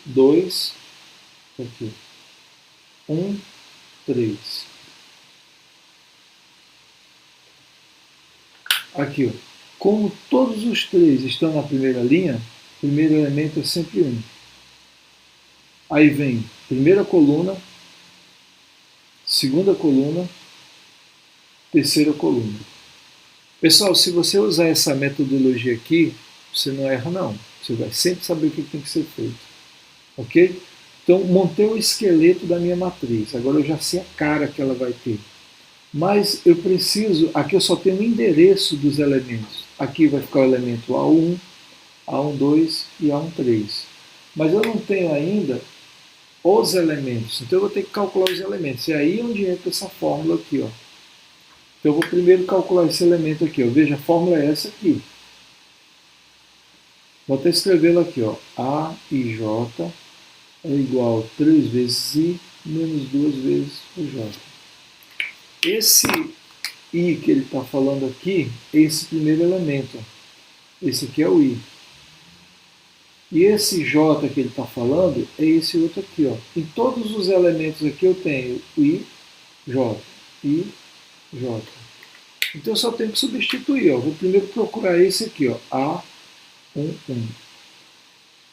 2, tá aqui. 1, 3. Aqui, ó. Como todos os três estão na primeira linha, o primeiro elemento é sempre 1. Aí vem primeira coluna, segunda coluna, terceira coluna. Pessoal, se você usar essa metodologia aqui, você não erra não. Você vai sempre saber o que tem que ser feito. Ok? Então, montei o esqueleto da minha matriz. Agora eu já sei a cara que ela vai ter. Mas eu preciso, aqui eu só tenho o endereço dos elementos. Aqui vai ficar o elemento A1, A12 e A13. Mas eu não tenho ainda os elementos. Então eu vou ter que calcular os elementos. É aí onde entra essa fórmula aqui, ó. Então eu vou primeiro calcular esse elemento aqui, ó. Veja, a fórmula é essa aqui. Vou até escrevê-la aqui, ó. A e J é igual a 3 vezes I menos 2 vezes o J. Esse I que ele está falando aqui é esse primeiro elemento. Esse aqui é o I. E esse J que ele está falando é esse outro aqui. Ó. Em todos os elementos aqui eu tenho I, J. I, J. Então eu só tenho que substituir. Ó. Vou primeiro procurar esse aqui. Ó. A, 1, 1.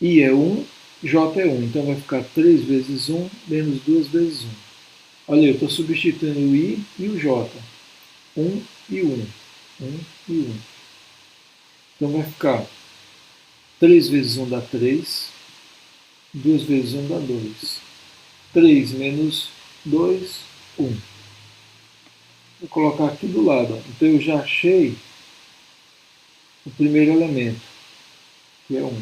I é 1, J é 1. Então vai ficar 3 vezes 1 menos 2 vezes 1. Olha, eu estou substituindo o I e o J. 1 e 1. 1 e 1. Então vai ficar 3 vezes 1 dá 3. 2 vezes 1 dá 2. 3 menos 2, 1. Vou colocar aqui do lado. Então eu já achei o primeiro elemento, que é 1.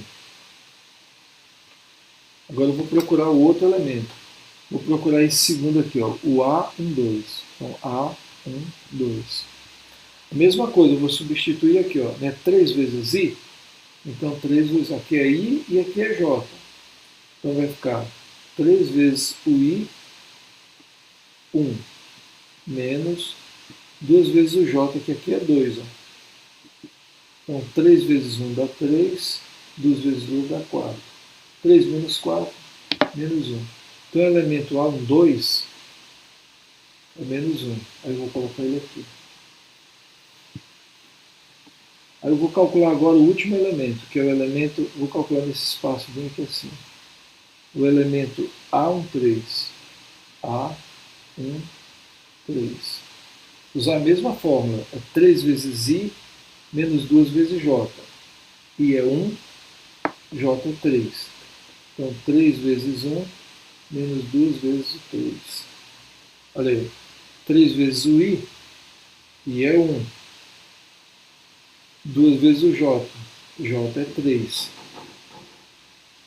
Agora eu vou procurar o outro elemento. Vou procurar esse segundo aqui, ó, o A12. Então, A12. A mesma coisa, eu vou substituir aqui, ó, né, 3 vezes I. Então, 3 vezes aqui é I e aqui é J. Então, vai ficar 3 vezes o I, 1, menos 2 vezes o J, que aqui é 2. Ó. Então, 3 vezes 1 dá 3, 2 vezes 2 dá 4. 3 menos 4, menos 1. Então, o elemento A12 é menos 1. Aí eu vou colocar ele aqui. Aí eu vou calcular agora o último elemento, que é o elemento, vou calcular nesse espaço bem aqui assim. O elemento A13. A13. Usar a mesma fórmula. É 3 vezes I menos 2 vezes J. I é 1, J é 3. Então, 3 vezes 1 menos 2 vezes o 3. Olha aí. 3 vezes o I é 1. 2 vezes o J. J é 3.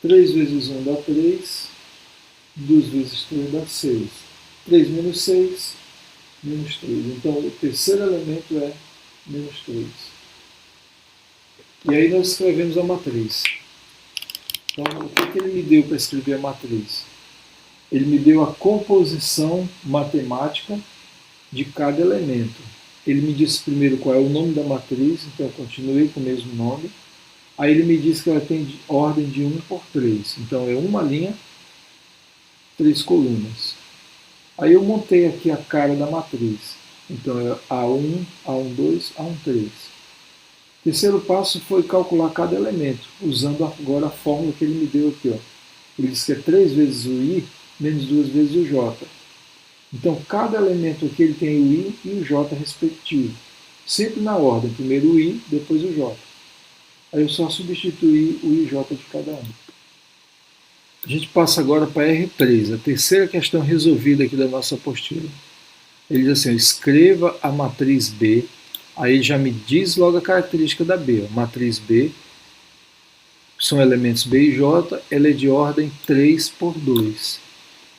3 vezes 1 dá 3. 2 vezes 3 dá 6. 3 menos 6, menos 3. Então, o terceiro elemento é menos 3. E aí nós escrevemos a matriz. Então, o que ele me deu para escrever a matriz? Ele me deu a composição matemática de cada elemento. Ele me disse primeiro qual é o nome da matriz, então eu continuei com o mesmo nome. Aí ele me disse que ela tem ordem de 1 por 3. Então é uma linha, 3 colunas. Aí eu montei aqui a cara da matriz. Então é A1, A12, A13. O terceiro passo foi calcular cada elemento, usando agora a fórmula que ele me deu aqui. Ó. Ele disse que é 3 vezes o I menos 2 vezes o J. Então, cada elemento aqui ele tem o I e o J respectivo. Sempre na ordem. Primeiro o I, depois o J. Aí eu só substituí o I e J de cada um. A gente passa agora para R3, a terceira questão resolvida aqui da nossa apostila. Ele diz assim, ó, escreva a matriz B, aí ele já me diz logo a característica da B. Ó. Matriz B são elementos B e J, ela é de ordem 3 por 2.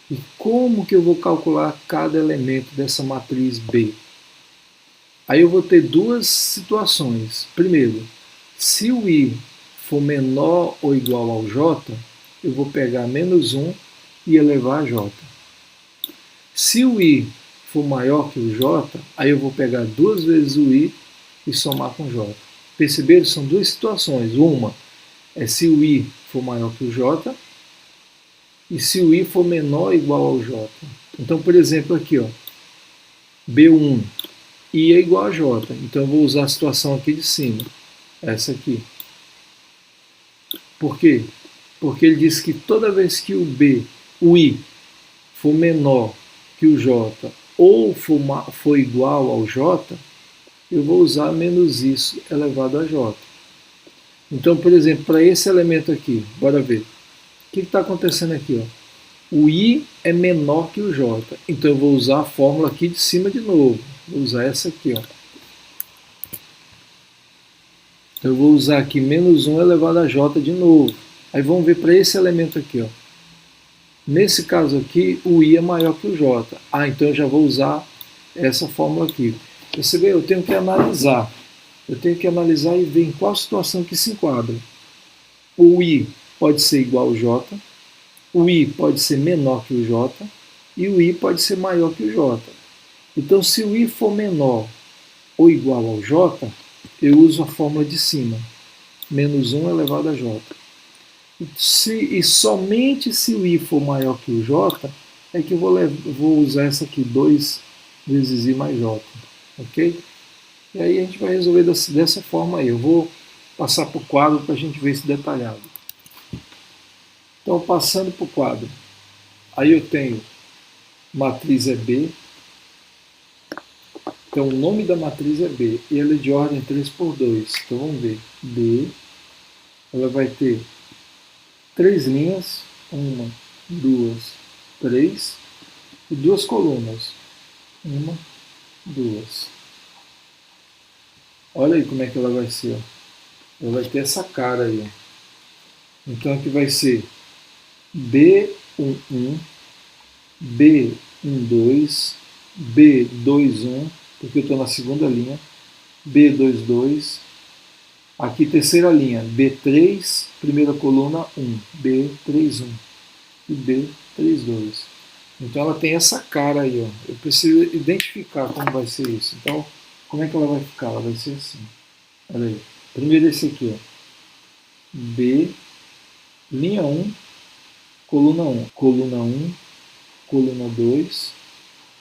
E como que eu vou calcular cada elemento dessa matriz B? Aí eu vou ter duas situações. Primeiro, se o I for menor ou igual ao J, eu vou pegar menos 1 e elevar a J. Se o I for maior que o J, aí eu vou pegar duas vezes o I e somar com J. Perceberam? São duas situações. Uma é se o I for maior que o J e se o I for menor ou igual ao J. Então, por exemplo, aqui, ó, B1, I é igual a J. Então eu vou usar a situação aqui de cima, essa aqui. Por quê? Porque ele diz que toda vez que o I for menor que o J ou for igual ao J, eu vou usar menos isso elevado a J. Então, por exemplo, para esse elemento aqui, bora ver. O que está acontecendo aqui? Ó? O I é menor que o J. Então eu vou usar a fórmula aqui de cima de novo. Vou usar essa aqui. Ó. Eu vou usar aqui menos 1 elevado a J de novo. Aí vamos ver para esse elemento aqui. Ó. Nesse caso aqui, o I é maior que o J. Ah, então eu já vou usar essa fórmula aqui. Percebeu? Eu tenho que analisar. Eu tenho que analisar e ver em qual situação que se enquadra. O I pode ser igual ao J, o I pode ser menor que o J e o I pode ser maior que o J. Então, se o I for menor ou igual ao J, eu uso a fórmula de cima, menos 1 elevado a J. E somente se o I for maior que o J, é que eu vou usar essa aqui, 2 vezes I mais J. Ok? E aí a gente vai resolver dessa forma aí. Eu vou passar para o quadro para a gente ver isso detalhado. Então, passando para o quadro, aí eu tenho matriz é B. Então, o nome da matriz é B e ela é de ordem 3 por 2. Então, vamos ver. B, ela vai ter 3 linhas, 1, 2, 3, e 2 colunas, 1, 2. Olha aí como é que ela vai ser. Ó. Ela vai ter essa cara aí. Ó. Então, aqui vai ser B11, B12, B21, porque eu estou na segunda linha, B22, aqui terceira linha, B3, primeira coluna 1, B31 e B32. Então ela tem essa cara aí, ó. Eu preciso identificar como vai ser isso. Então, como é que ela vai ficar? Ela vai ser assim. Olha aí. Primeiro esse aqui, ó. B, linha 1, coluna 1, coluna 1, coluna 2,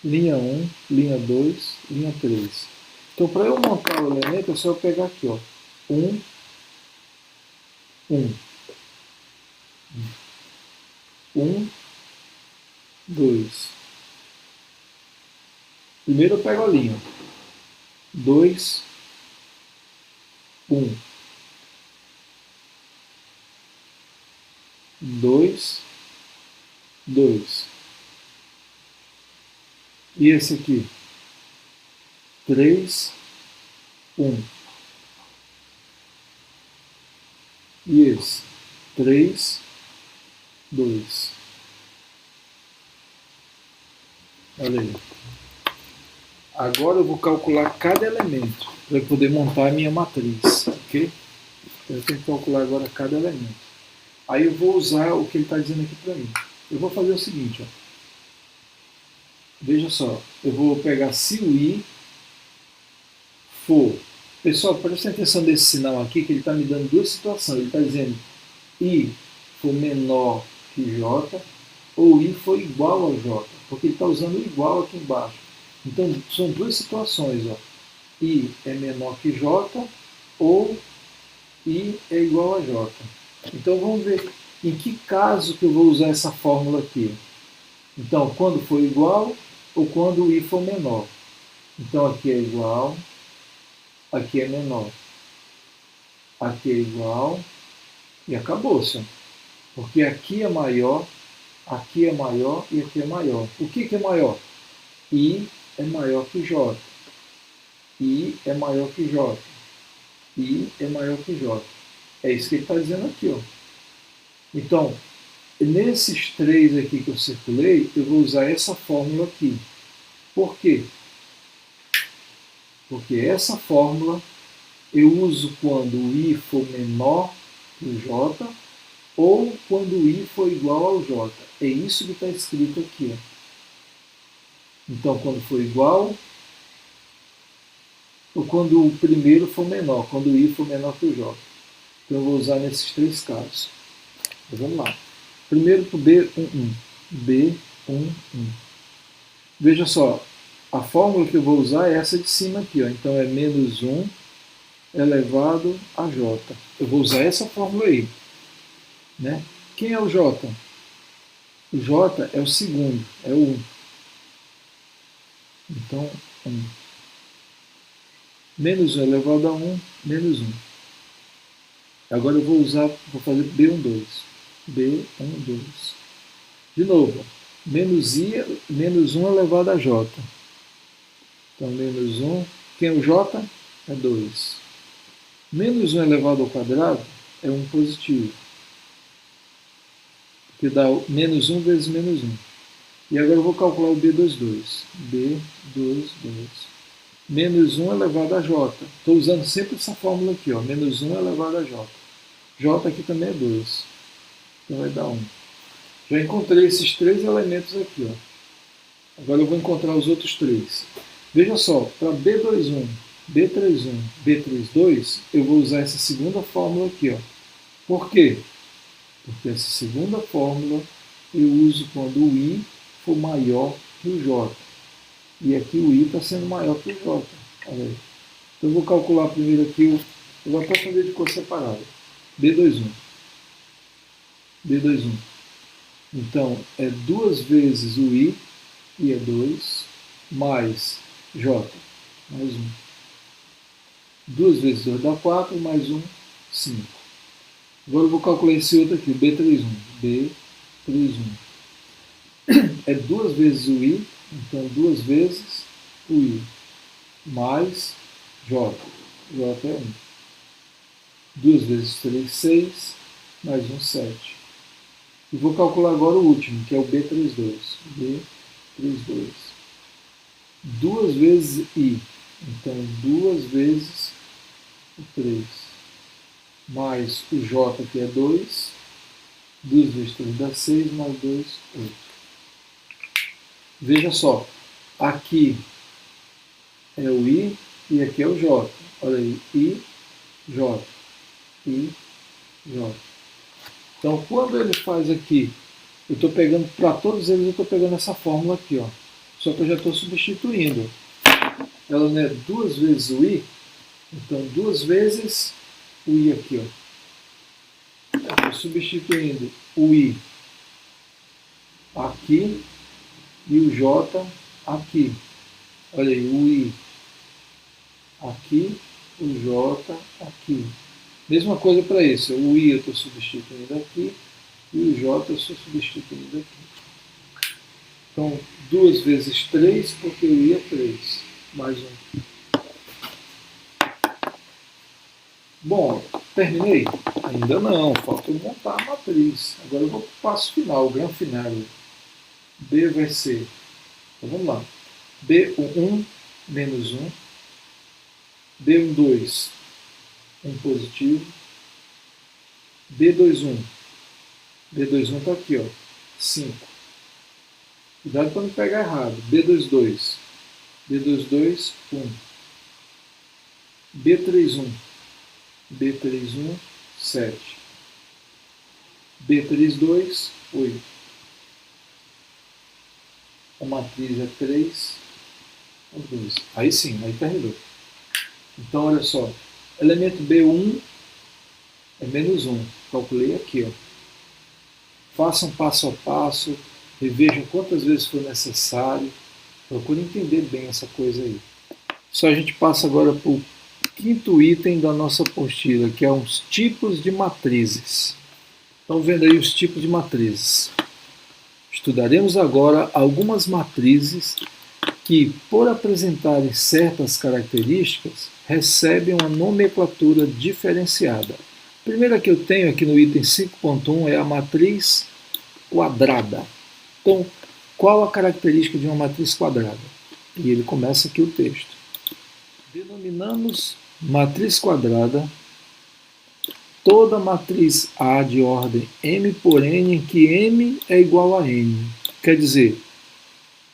linha 1, linha 2, linha 3. Então, para eu montar o elemento, é só eu pegar aqui, ó. 1, 1. 1, 2. Primeiro eu pego a linha. 2, 1. 2, 2. E esse aqui? 3, 1. E esse? 3, 2. Olha aí. Agora eu vou calcular cada elemento para poder montar a minha matriz, ok? Eu tenho que calcular agora cada elemento. Aí eu vou usar o que ele está dizendo aqui para mim. Eu vou fazer o seguinte, ó. Veja só, eu vou pegar se o I for... Pessoal, presta atenção nesse sinal aqui, que ele está me dando duas situações. Ele está dizendo I for menor que J, ou I for igual ao J, porque ele está usando igual aqui embaixo. Então, são duas situações. Ó. I é menor que J, ou I é igual a J. Então, vamos ver em que caso que eu vou usar essa fórmula aqui. Então, quando for igual ou quando o I for menor. Então, aqui é igual, aqui é menor. Aqui é igual e acabou-se. Porque aqui é maior e aqui é maior. O que é maior? I é maior que J. I é maior que J. I é maior que J. É isso que ele está dizendo aqui, ó. Então, nesses três aqui que eu circulei, eu vou usar essa fórmula aqui. Por quê? Porque essa fórmula eu uso quando o I for menor que o J ou quando o I for igual ao J. É isso que está escrito aqui, ó. Então, quando for igual, ou quando o primeiro for menor, quando o I for menor que o J. Então, eu vou usar nesses três casos. Então, vamos lá. Primeiro para o B11. B11. Veja só, a fórmula que eu vou usar é essa de cima aqui, ó. Então, é menos 1 elevado a J. Eu vou usar essa fórmula aí. Né? Quem é o J? O J é o segundo, é o 1. Então, 1. Menos 1 elevado a 1, menos 1. Agora eu vou fazer B12. B12. De novo, menos 1 elevado a J. Então, menos 1. Quem é o J? É 2. Menos 1 elevado ao quadrado é 1 positivo. Que dá menos 1 vezes menos 1. E agora eu vou calcular o B22. B22. Menos 1 elevado a J. Estou usando sempre essa fórmula aqui, ó. Menos 1 elevado a J. J aqui também é 2. Então vai dar 1. Já encontrei esses três elementos aqui, ó. Agora eu vou encontrar os outros três. Veja só, para B21, B31, B32, eu vou usar essa segunda fórmula aqui, ó. Por quê? Porque essa segunda fórmula eu uso quando o I for maior que o J. E aqui o I está sendo maior que o J. Olha aí. Então eu vou calcular primeiro aqui, eu vou até fazer de cor separada. B21. B21. Então é 2 vezes o I é 2, mais J, mais 1. 2 vezes 2 dá 4, mais 1, 5. Agora eu vou calcular esse outro aqui, B31. B31. É 2 vezes o I, então 2 vezes o I, mais J. J é 1. 2 vezes 3, 6, mais 1, 7. E vou calcular agora o último, que é o B32. B32. 2 vezes I, então 2 vezes o 3, mais o J, que é 2. 2 vezes 3 dá 6, mais 2, 8. Veja só, aqui é o I e aqui é o J. Olha aí, I, J. I, J. Então, quando ele faz aqui, eu estou pegando, para todos eles, eu estou pegando essa fórmula aqui, ó. Só que eu já estou substituindo. Ela não é 2 vezes o I, então 2 vezes o I aqui, ó. Estou substituindo o I aqui e o J aqui. Olha aí, o I aqui, o J aqui. Mesma coisa para isso. O I eu estou substituindo aqui e o J eu estou substituindo aqui. Então, 2 vezes 3, porque o I é 3. Mais 1. Bom, terminei? Ainda não, falta eu montar a matriz. Agora eu vou para o passo final, o grande final. B vai ser, então vamos lá, B11 menos 1, B12, 1 positivo, B21 está aqui, ó, 5. Cuidado para não pegar errado. B22, 1. B31, 7. B32, 8. A matriz é 3, 2. Aí sim, aí terminou. Então, olha só. Elemento B1 é menos 1. Calculei aqui, ó. Façam passo a passo, revejam quantas vezes for necessário. Procure entender bem essa coisa aí. Só a gente passa agora para o quinto item da nossa apostila, que é os tipos de matrizes. Estão vendo aí os tipos de matrizes. Estudaremos agora algumas matrizes que, por apresentarem certas características, recebem uma nomenclatura diferenciada. A primeira que eu tenho aqui no item 5.1 é a matriz quadrada. Então, qual a característica de uma matriz quadrada? E ele começa aqui o texto. Denominamos matriz quadrada toda matriz A de ordem m por n em que m é igual a n. Quer dizer,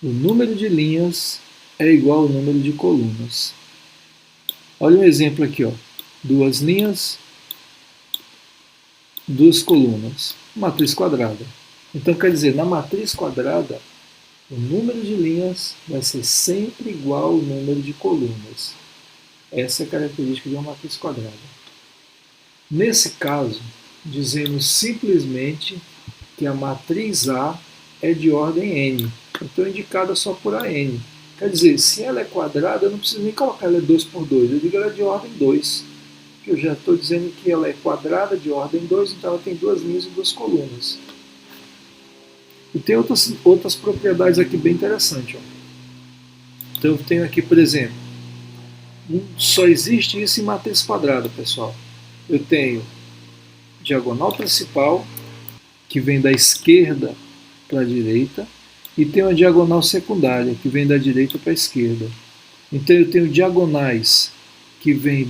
o número de linhas é igual ao número de colunas. Olha um exemplo aqui, ó. 2 linhas, 2 colunas. Matriz quadrada. Então, quer dizer, na matriz quadrada, o número de linhas vai ser sempre igual ao número de colunas. Essa é a característica de uma matriz quadrada. Nesse caso, dizemos simplesmente que a matriz A é de ordem n. Então, indicada só por AN. Quer dizer, se ela é quadrada, eu não preciso nem colocar ela 2 por 2. Eu digo ela é de ordem 2. Que eu já estou dizendo que ela é quadrada de ordem 2, então ela tem 2 linhas e 2 colunas. E tem outras propriedades aqui bem interessantes. Ó. Então eu tenho aqui, por exemplo, só existe isso em matriz quadrada, pessoal. Eu tenho diagonal principal, que vem da esquerda para a direita, e tenho a diagonal secundária, que vem da direita para a esquerda. Então eu tenho diagonais que vem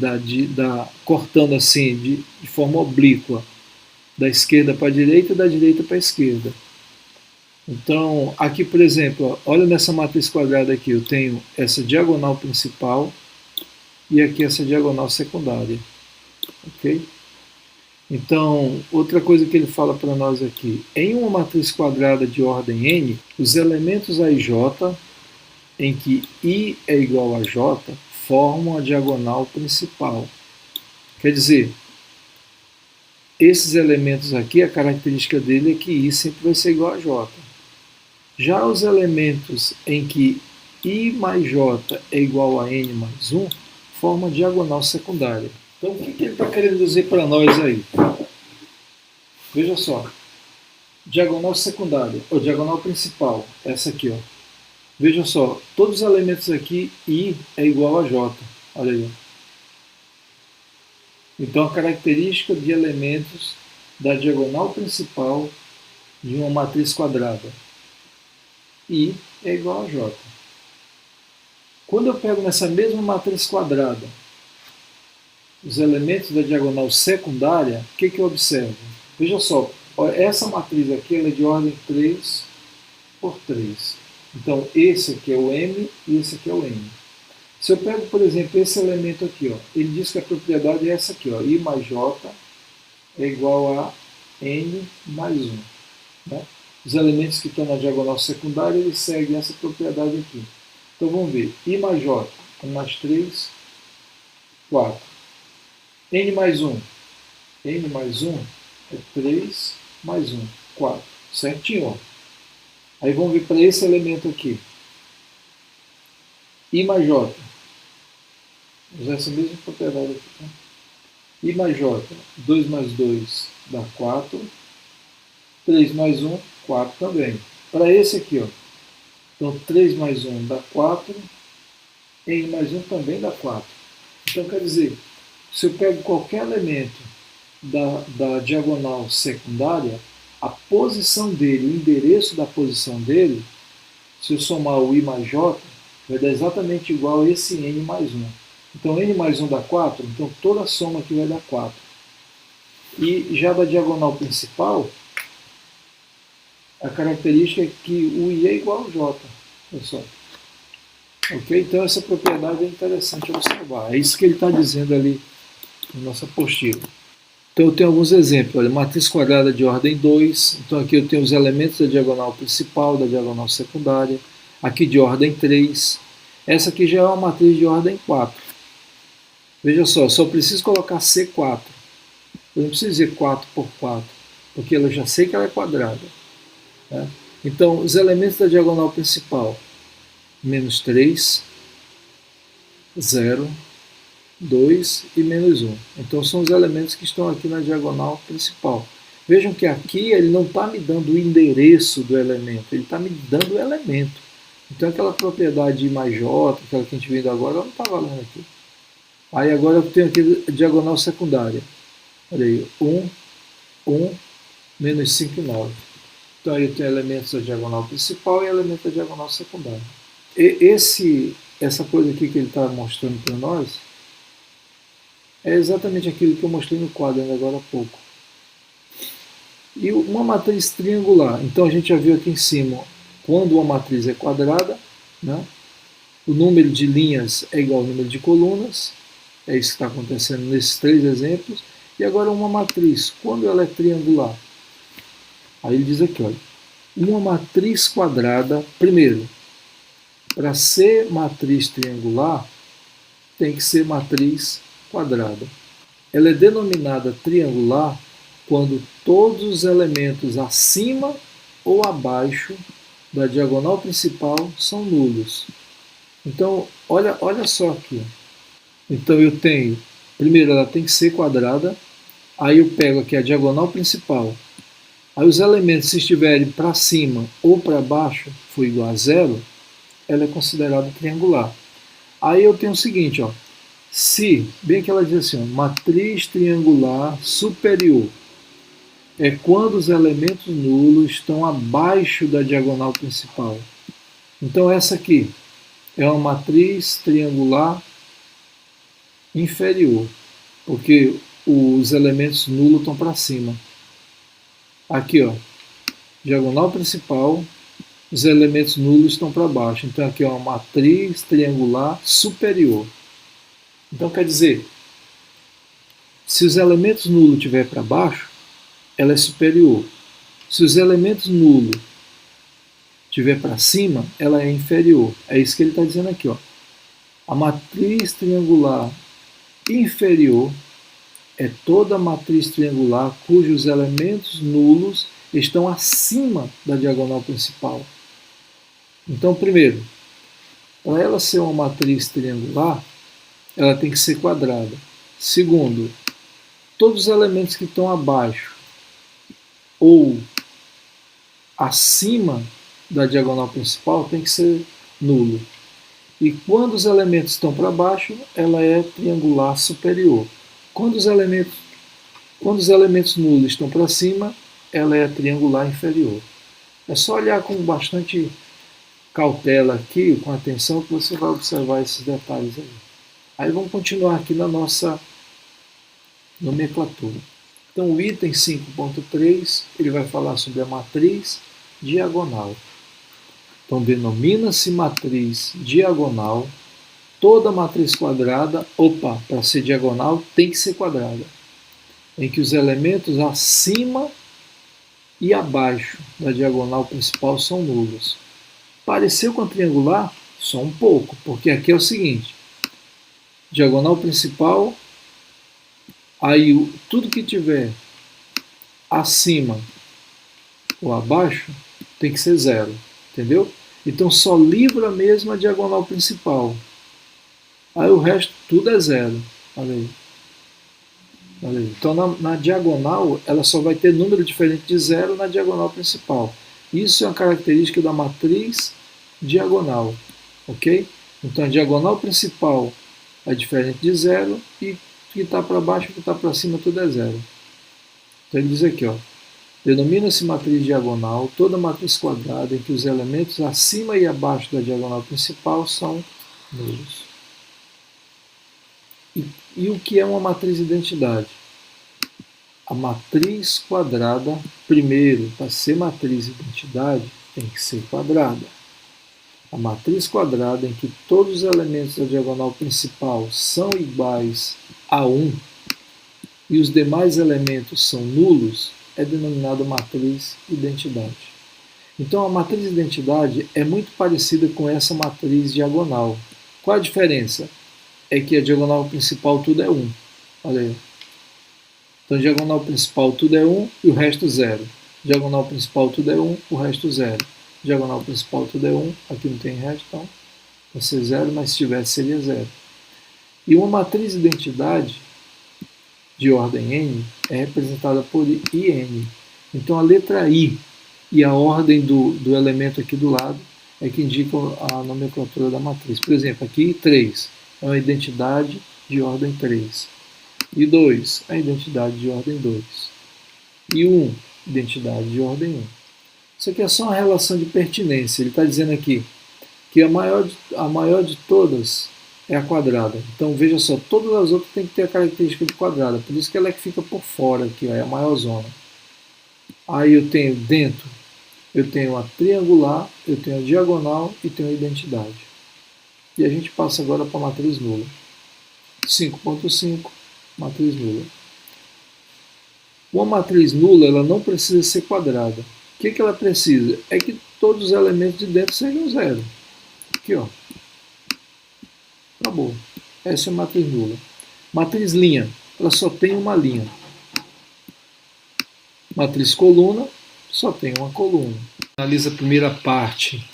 cortando assim, de forma oblíqua, da esquerda para a direita e da direita para a esquerda. Então, aqui, por exemplo, olha nessa matriz quadrada aqui, eu tenho essa diagonal principal e aqui essa diagonal secundária. Ok? Então, outra coisa que ele fala para nós aqui, em uma matriz quadrada de ordem n, os elementos A e J, em que I é igual a J, formam a diagonal principal. Quer dizer, esses elementos aqui, a característica dele é que I sempre vai ser igual a J. Já os elementos em que I mais J é igual a N mais 1, formam a diagonal secundária. Então, o que ele está querendo dizer para nós aí? Veja só. Diagonal secundária, ou diagonal principal, essa aqui, ó. Veja só, todos os elementos aqui, I é igual a J. Olha aí. Então, a característica de elementos da diagonal principal de uma matriz quadrada. I é igual a J. Quando eu pego nessa mesma matriz quadrada os elementos da diagonal secundária, o que eu observo? Veja só, essa matriz aqui ela é de ordem 3 por 3. Então, esse aqui é o M e esse aqui é o N. Se eu pego, por exemplo, esse elemento aqui, ó, ele diz que a propriedade é essa aqui, ó, I mais J é igual a N mais 1. Né? Os elementos que estão na diagonal secundária, eles seguem essa propriedade aqui. Então, vamos ver. I mais J, 1 mais 3, 4. N mais 1. N mais 1 é 3 mais 1, 4. Certinho, ó. Aí vamos ver para esse elemento aqui. I mais J. Vou usar essa mesma propriedade aqui. Tá? I mais J. 2 mais 2 dá 4. 3 mais 1, 4 também. Para esse aqui, ó. Então 3 mais 1 dá 4. N mais 1 também dá 4. Então quer dizer, se eu pego qualquer elemento da diagonal secundária, a posição dele, o endereço da posição dele, se eu somar o I mais J, vai dar exatamente igual a esse N mais 1. Então N mais 1 dá 4, então toda a soma aqui vai dar 4. E já da diagonal principal, a característica é que o I é igual ao J. Pessoal. Ok? Então essa propriedade é interessante observar. É isso que ele está dizendo ali na nossa apostila. Então eu tenho alguns exemplos. Olha, matriz quadrada de ordem 2. Então aqui eu tenho os elementos da diagonal principal, da diagonal secundária. Aqui de ordem 3. Essa aqui já é uma matriz de ordem 4. Veja só, só preciso colocar C4. Eu não preciso dizer 4 por 4, porque eu já sei que ela é quadrada. Né? Então, os elementos da diagonal principal, menos 3, 0, 2 e menos 1. Então, são os elementos que estão aqui na diagonal principal. Vejam que aqui ele não está me dando o endereço do elemento, ele está me dando o elemento. Então aquela propriedade I mais J, aquela que a gente viu agora, ela não está valendo aqui. Aí agora eu tenho aqui a diagonal secundária. Olha aí, 1, 1, menos 5 e 9. Então aí eu tenho elementos da diagonal principal e elementos da diagonal secundária. Essa coisa aqui que ele está mostrando para nós é exatamente aquilo que eu mostrei no quadro ainda agora há pouco. E uma matriz triangular. Então a gente já viu aqui em cima, quando uma matriz é quadrada, né, o número de linhas é igual ao número de colunas. É isso que está acontecendo nesses três exemplos. E agora uma matriz, quando ela é triangular? Aí ele diz aqui, olha, uma matriz quadrada, primeiro, para ser matriz triangular, tem que ser matriz quadrada. Ela é denominada triangular quando todos os elementos acima ou abaixo da diagonal principal são nulos. Então, olha só aqui. Então eu tenho, primeiro ela tem que ser quadrada, aí eu pego aqui a diagonal principal. Aí os elementos, se estiverem para cima ou para baixo, for igual a zero, ela é considerada triangular. Aí eu tenho o seguinte, ó, se, bem que ela diz assim, ó, matriz triangular superior é quando os elementos nulos estão abaixo da diagonal principal. Então essa aqui é uma matriz triangular inferior, porque os elementos nulos estão para cima. Aqui, ó, diagonal principal, os elementos nulos estão para baixo. Então aqui é uma matriz triangular superior. Então quer dizer, se os elementos nulos estiver para baixo, ela é superior. Se os elementos nulos estiver para cima, ela é inferior. É isso que ele está dizendo aqui, ó. A matriz triangular inferior é toda matriz triangular cujos elementos nulos estão acima da diagonal principal. Então, primeiro, para ela ser uma matriz triangular, ela tem que ser quadrada. Segundo, todos os elementos que estão abaixo ou acima da diagonal principal tem que ser nulo. E quando os elementos estão para baixo, ela é triangular superior. Quando os elementos nulos estão para cima, ela é triangular inferior. É só olhar com bastante cautela aqui, com atenção, que você vai observar esses detalhes aí. Aí vamos continuar aqui na nossa nomenclatura. Então o item 5.3, ele vai falar sobre a matriz diagonal. Então denomina-se matriz diagonal toda matriz quadrada, para ser diagonal tem que ser quadrada, em que os elementos acima e abaixo da diagonal principal são nulos. Pareceu com a triangular? Só um pouco, porque aqui é o seguinte, diagonal principal, aí tudo que tiver acima ou abaixo tem que ser zero, entendeu? Então só livra mesmo a diagonal principal. Aí o resto tudo é zero. Olha aí. Olha aí. Então na diagonal ela só vai ter número diferente de zero na diagonal principal. Isso é uma característica da matriz diagonal. Ok? Então a diagonal principal é diferente de zero e o que está para baixo e o que está para cima tudo é zero. Então ele diz aqui, ó, denomina-se matriz diagonal toda matriz quadrada em que os elementos acima e abaixo da diagonal principal são nulos. E o que é uma matriz identidade? A matriz quadrada, primeiro, para ser matriz identidade, tem que ser quadrada. A matriz quadrada em que todos os elementos da diagonal principal são iguais a 1 e os demais elementos são nulos, é denominada matriz identidade. Então a matriz identidade é muito parecida com essa matriz diagonal. Qual a diferença? É que a diagonal principal tudo é 1. Olha aí. Então, diagonal principal tudo é 1 e o resto 0. Diagonal principal tudo é 1, o resto 0. Diagonal principal tudo é 1, aqui não tem resto, então vai ser 0, mas se tivesse seria 0. E uma matriz identidade de ordem n é representada por IN. Então, a letra I e a ordem do elemento aqui do lado é que indicam a nomenclatura da matriz. Por exemplo, aqui 3 é uma identidade de ordem 3. E 2 é a identidade de ordem 2. E 1, identidade de ordem 1. Isso aqui é só uma relação de pertinência. Ele está dizendo aqui que a maior de todas é a quadrada. Então veja só, todas as outras têm que ter a característica de quadrada. Por isso que ela é que fica por fora aqui, ó, é a maior zona. Aí eu tenho dentro, eu tenho a triangular, eu tenho a diagonal e tenho a identidade. E a gente passa agora para a matriz nula. 5.5, matriz nula. Uma matriz nula, ela não precisa ser quadrada. O que ela precisa? É que todos os elementos de dentro sejam zero. Aqui, ó. Acabou. Essa é a matriz nula. Matriz linha, ela só tem uma linha. Matriz coluna, só tem uma coluna. Analisa a primeira parte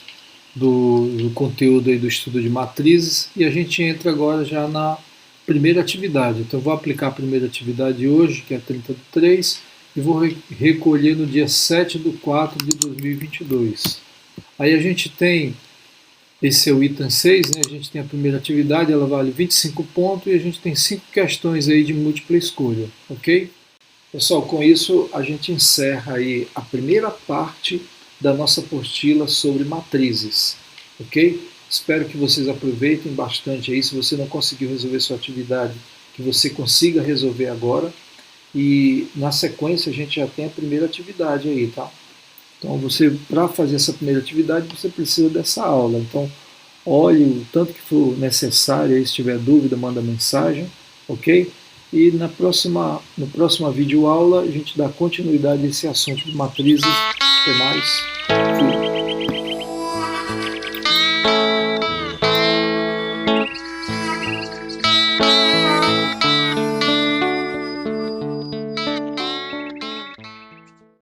do conteúdo aí do estudo de matrizes e a gente entra agora já na primeira atividade. Então eu vou aplicar a primeira atividade hoje, que é 30/3, e vou recolher no dia 7/4/2022. Aí a gente tem, esse é o item 6, né? A gente tem a primeira atividade, ela vale 25 pontos e a gente tem 5 questões aí de múltipla escolha, ok? Pessoal, com isso a gente encerra aí a primeira parte da nossa apostila sobre matrizes, ok? Espero que vocês aproveitem bastante aí. Se você não conseguiu resolver sua atividade, que você consiga resolver agora. E na sequência a gente já tem a primeira atividade aí, tá? Então você, para fazer essa primeira atividade, você precisa dessa aula. Então olhe o tanto que for necessário, aí, se tiver dúvida, manda mensagem, ok? E no próxima vídeo aula a gente dá continuidade a esse assunto de matrizes. Até mais. Fui.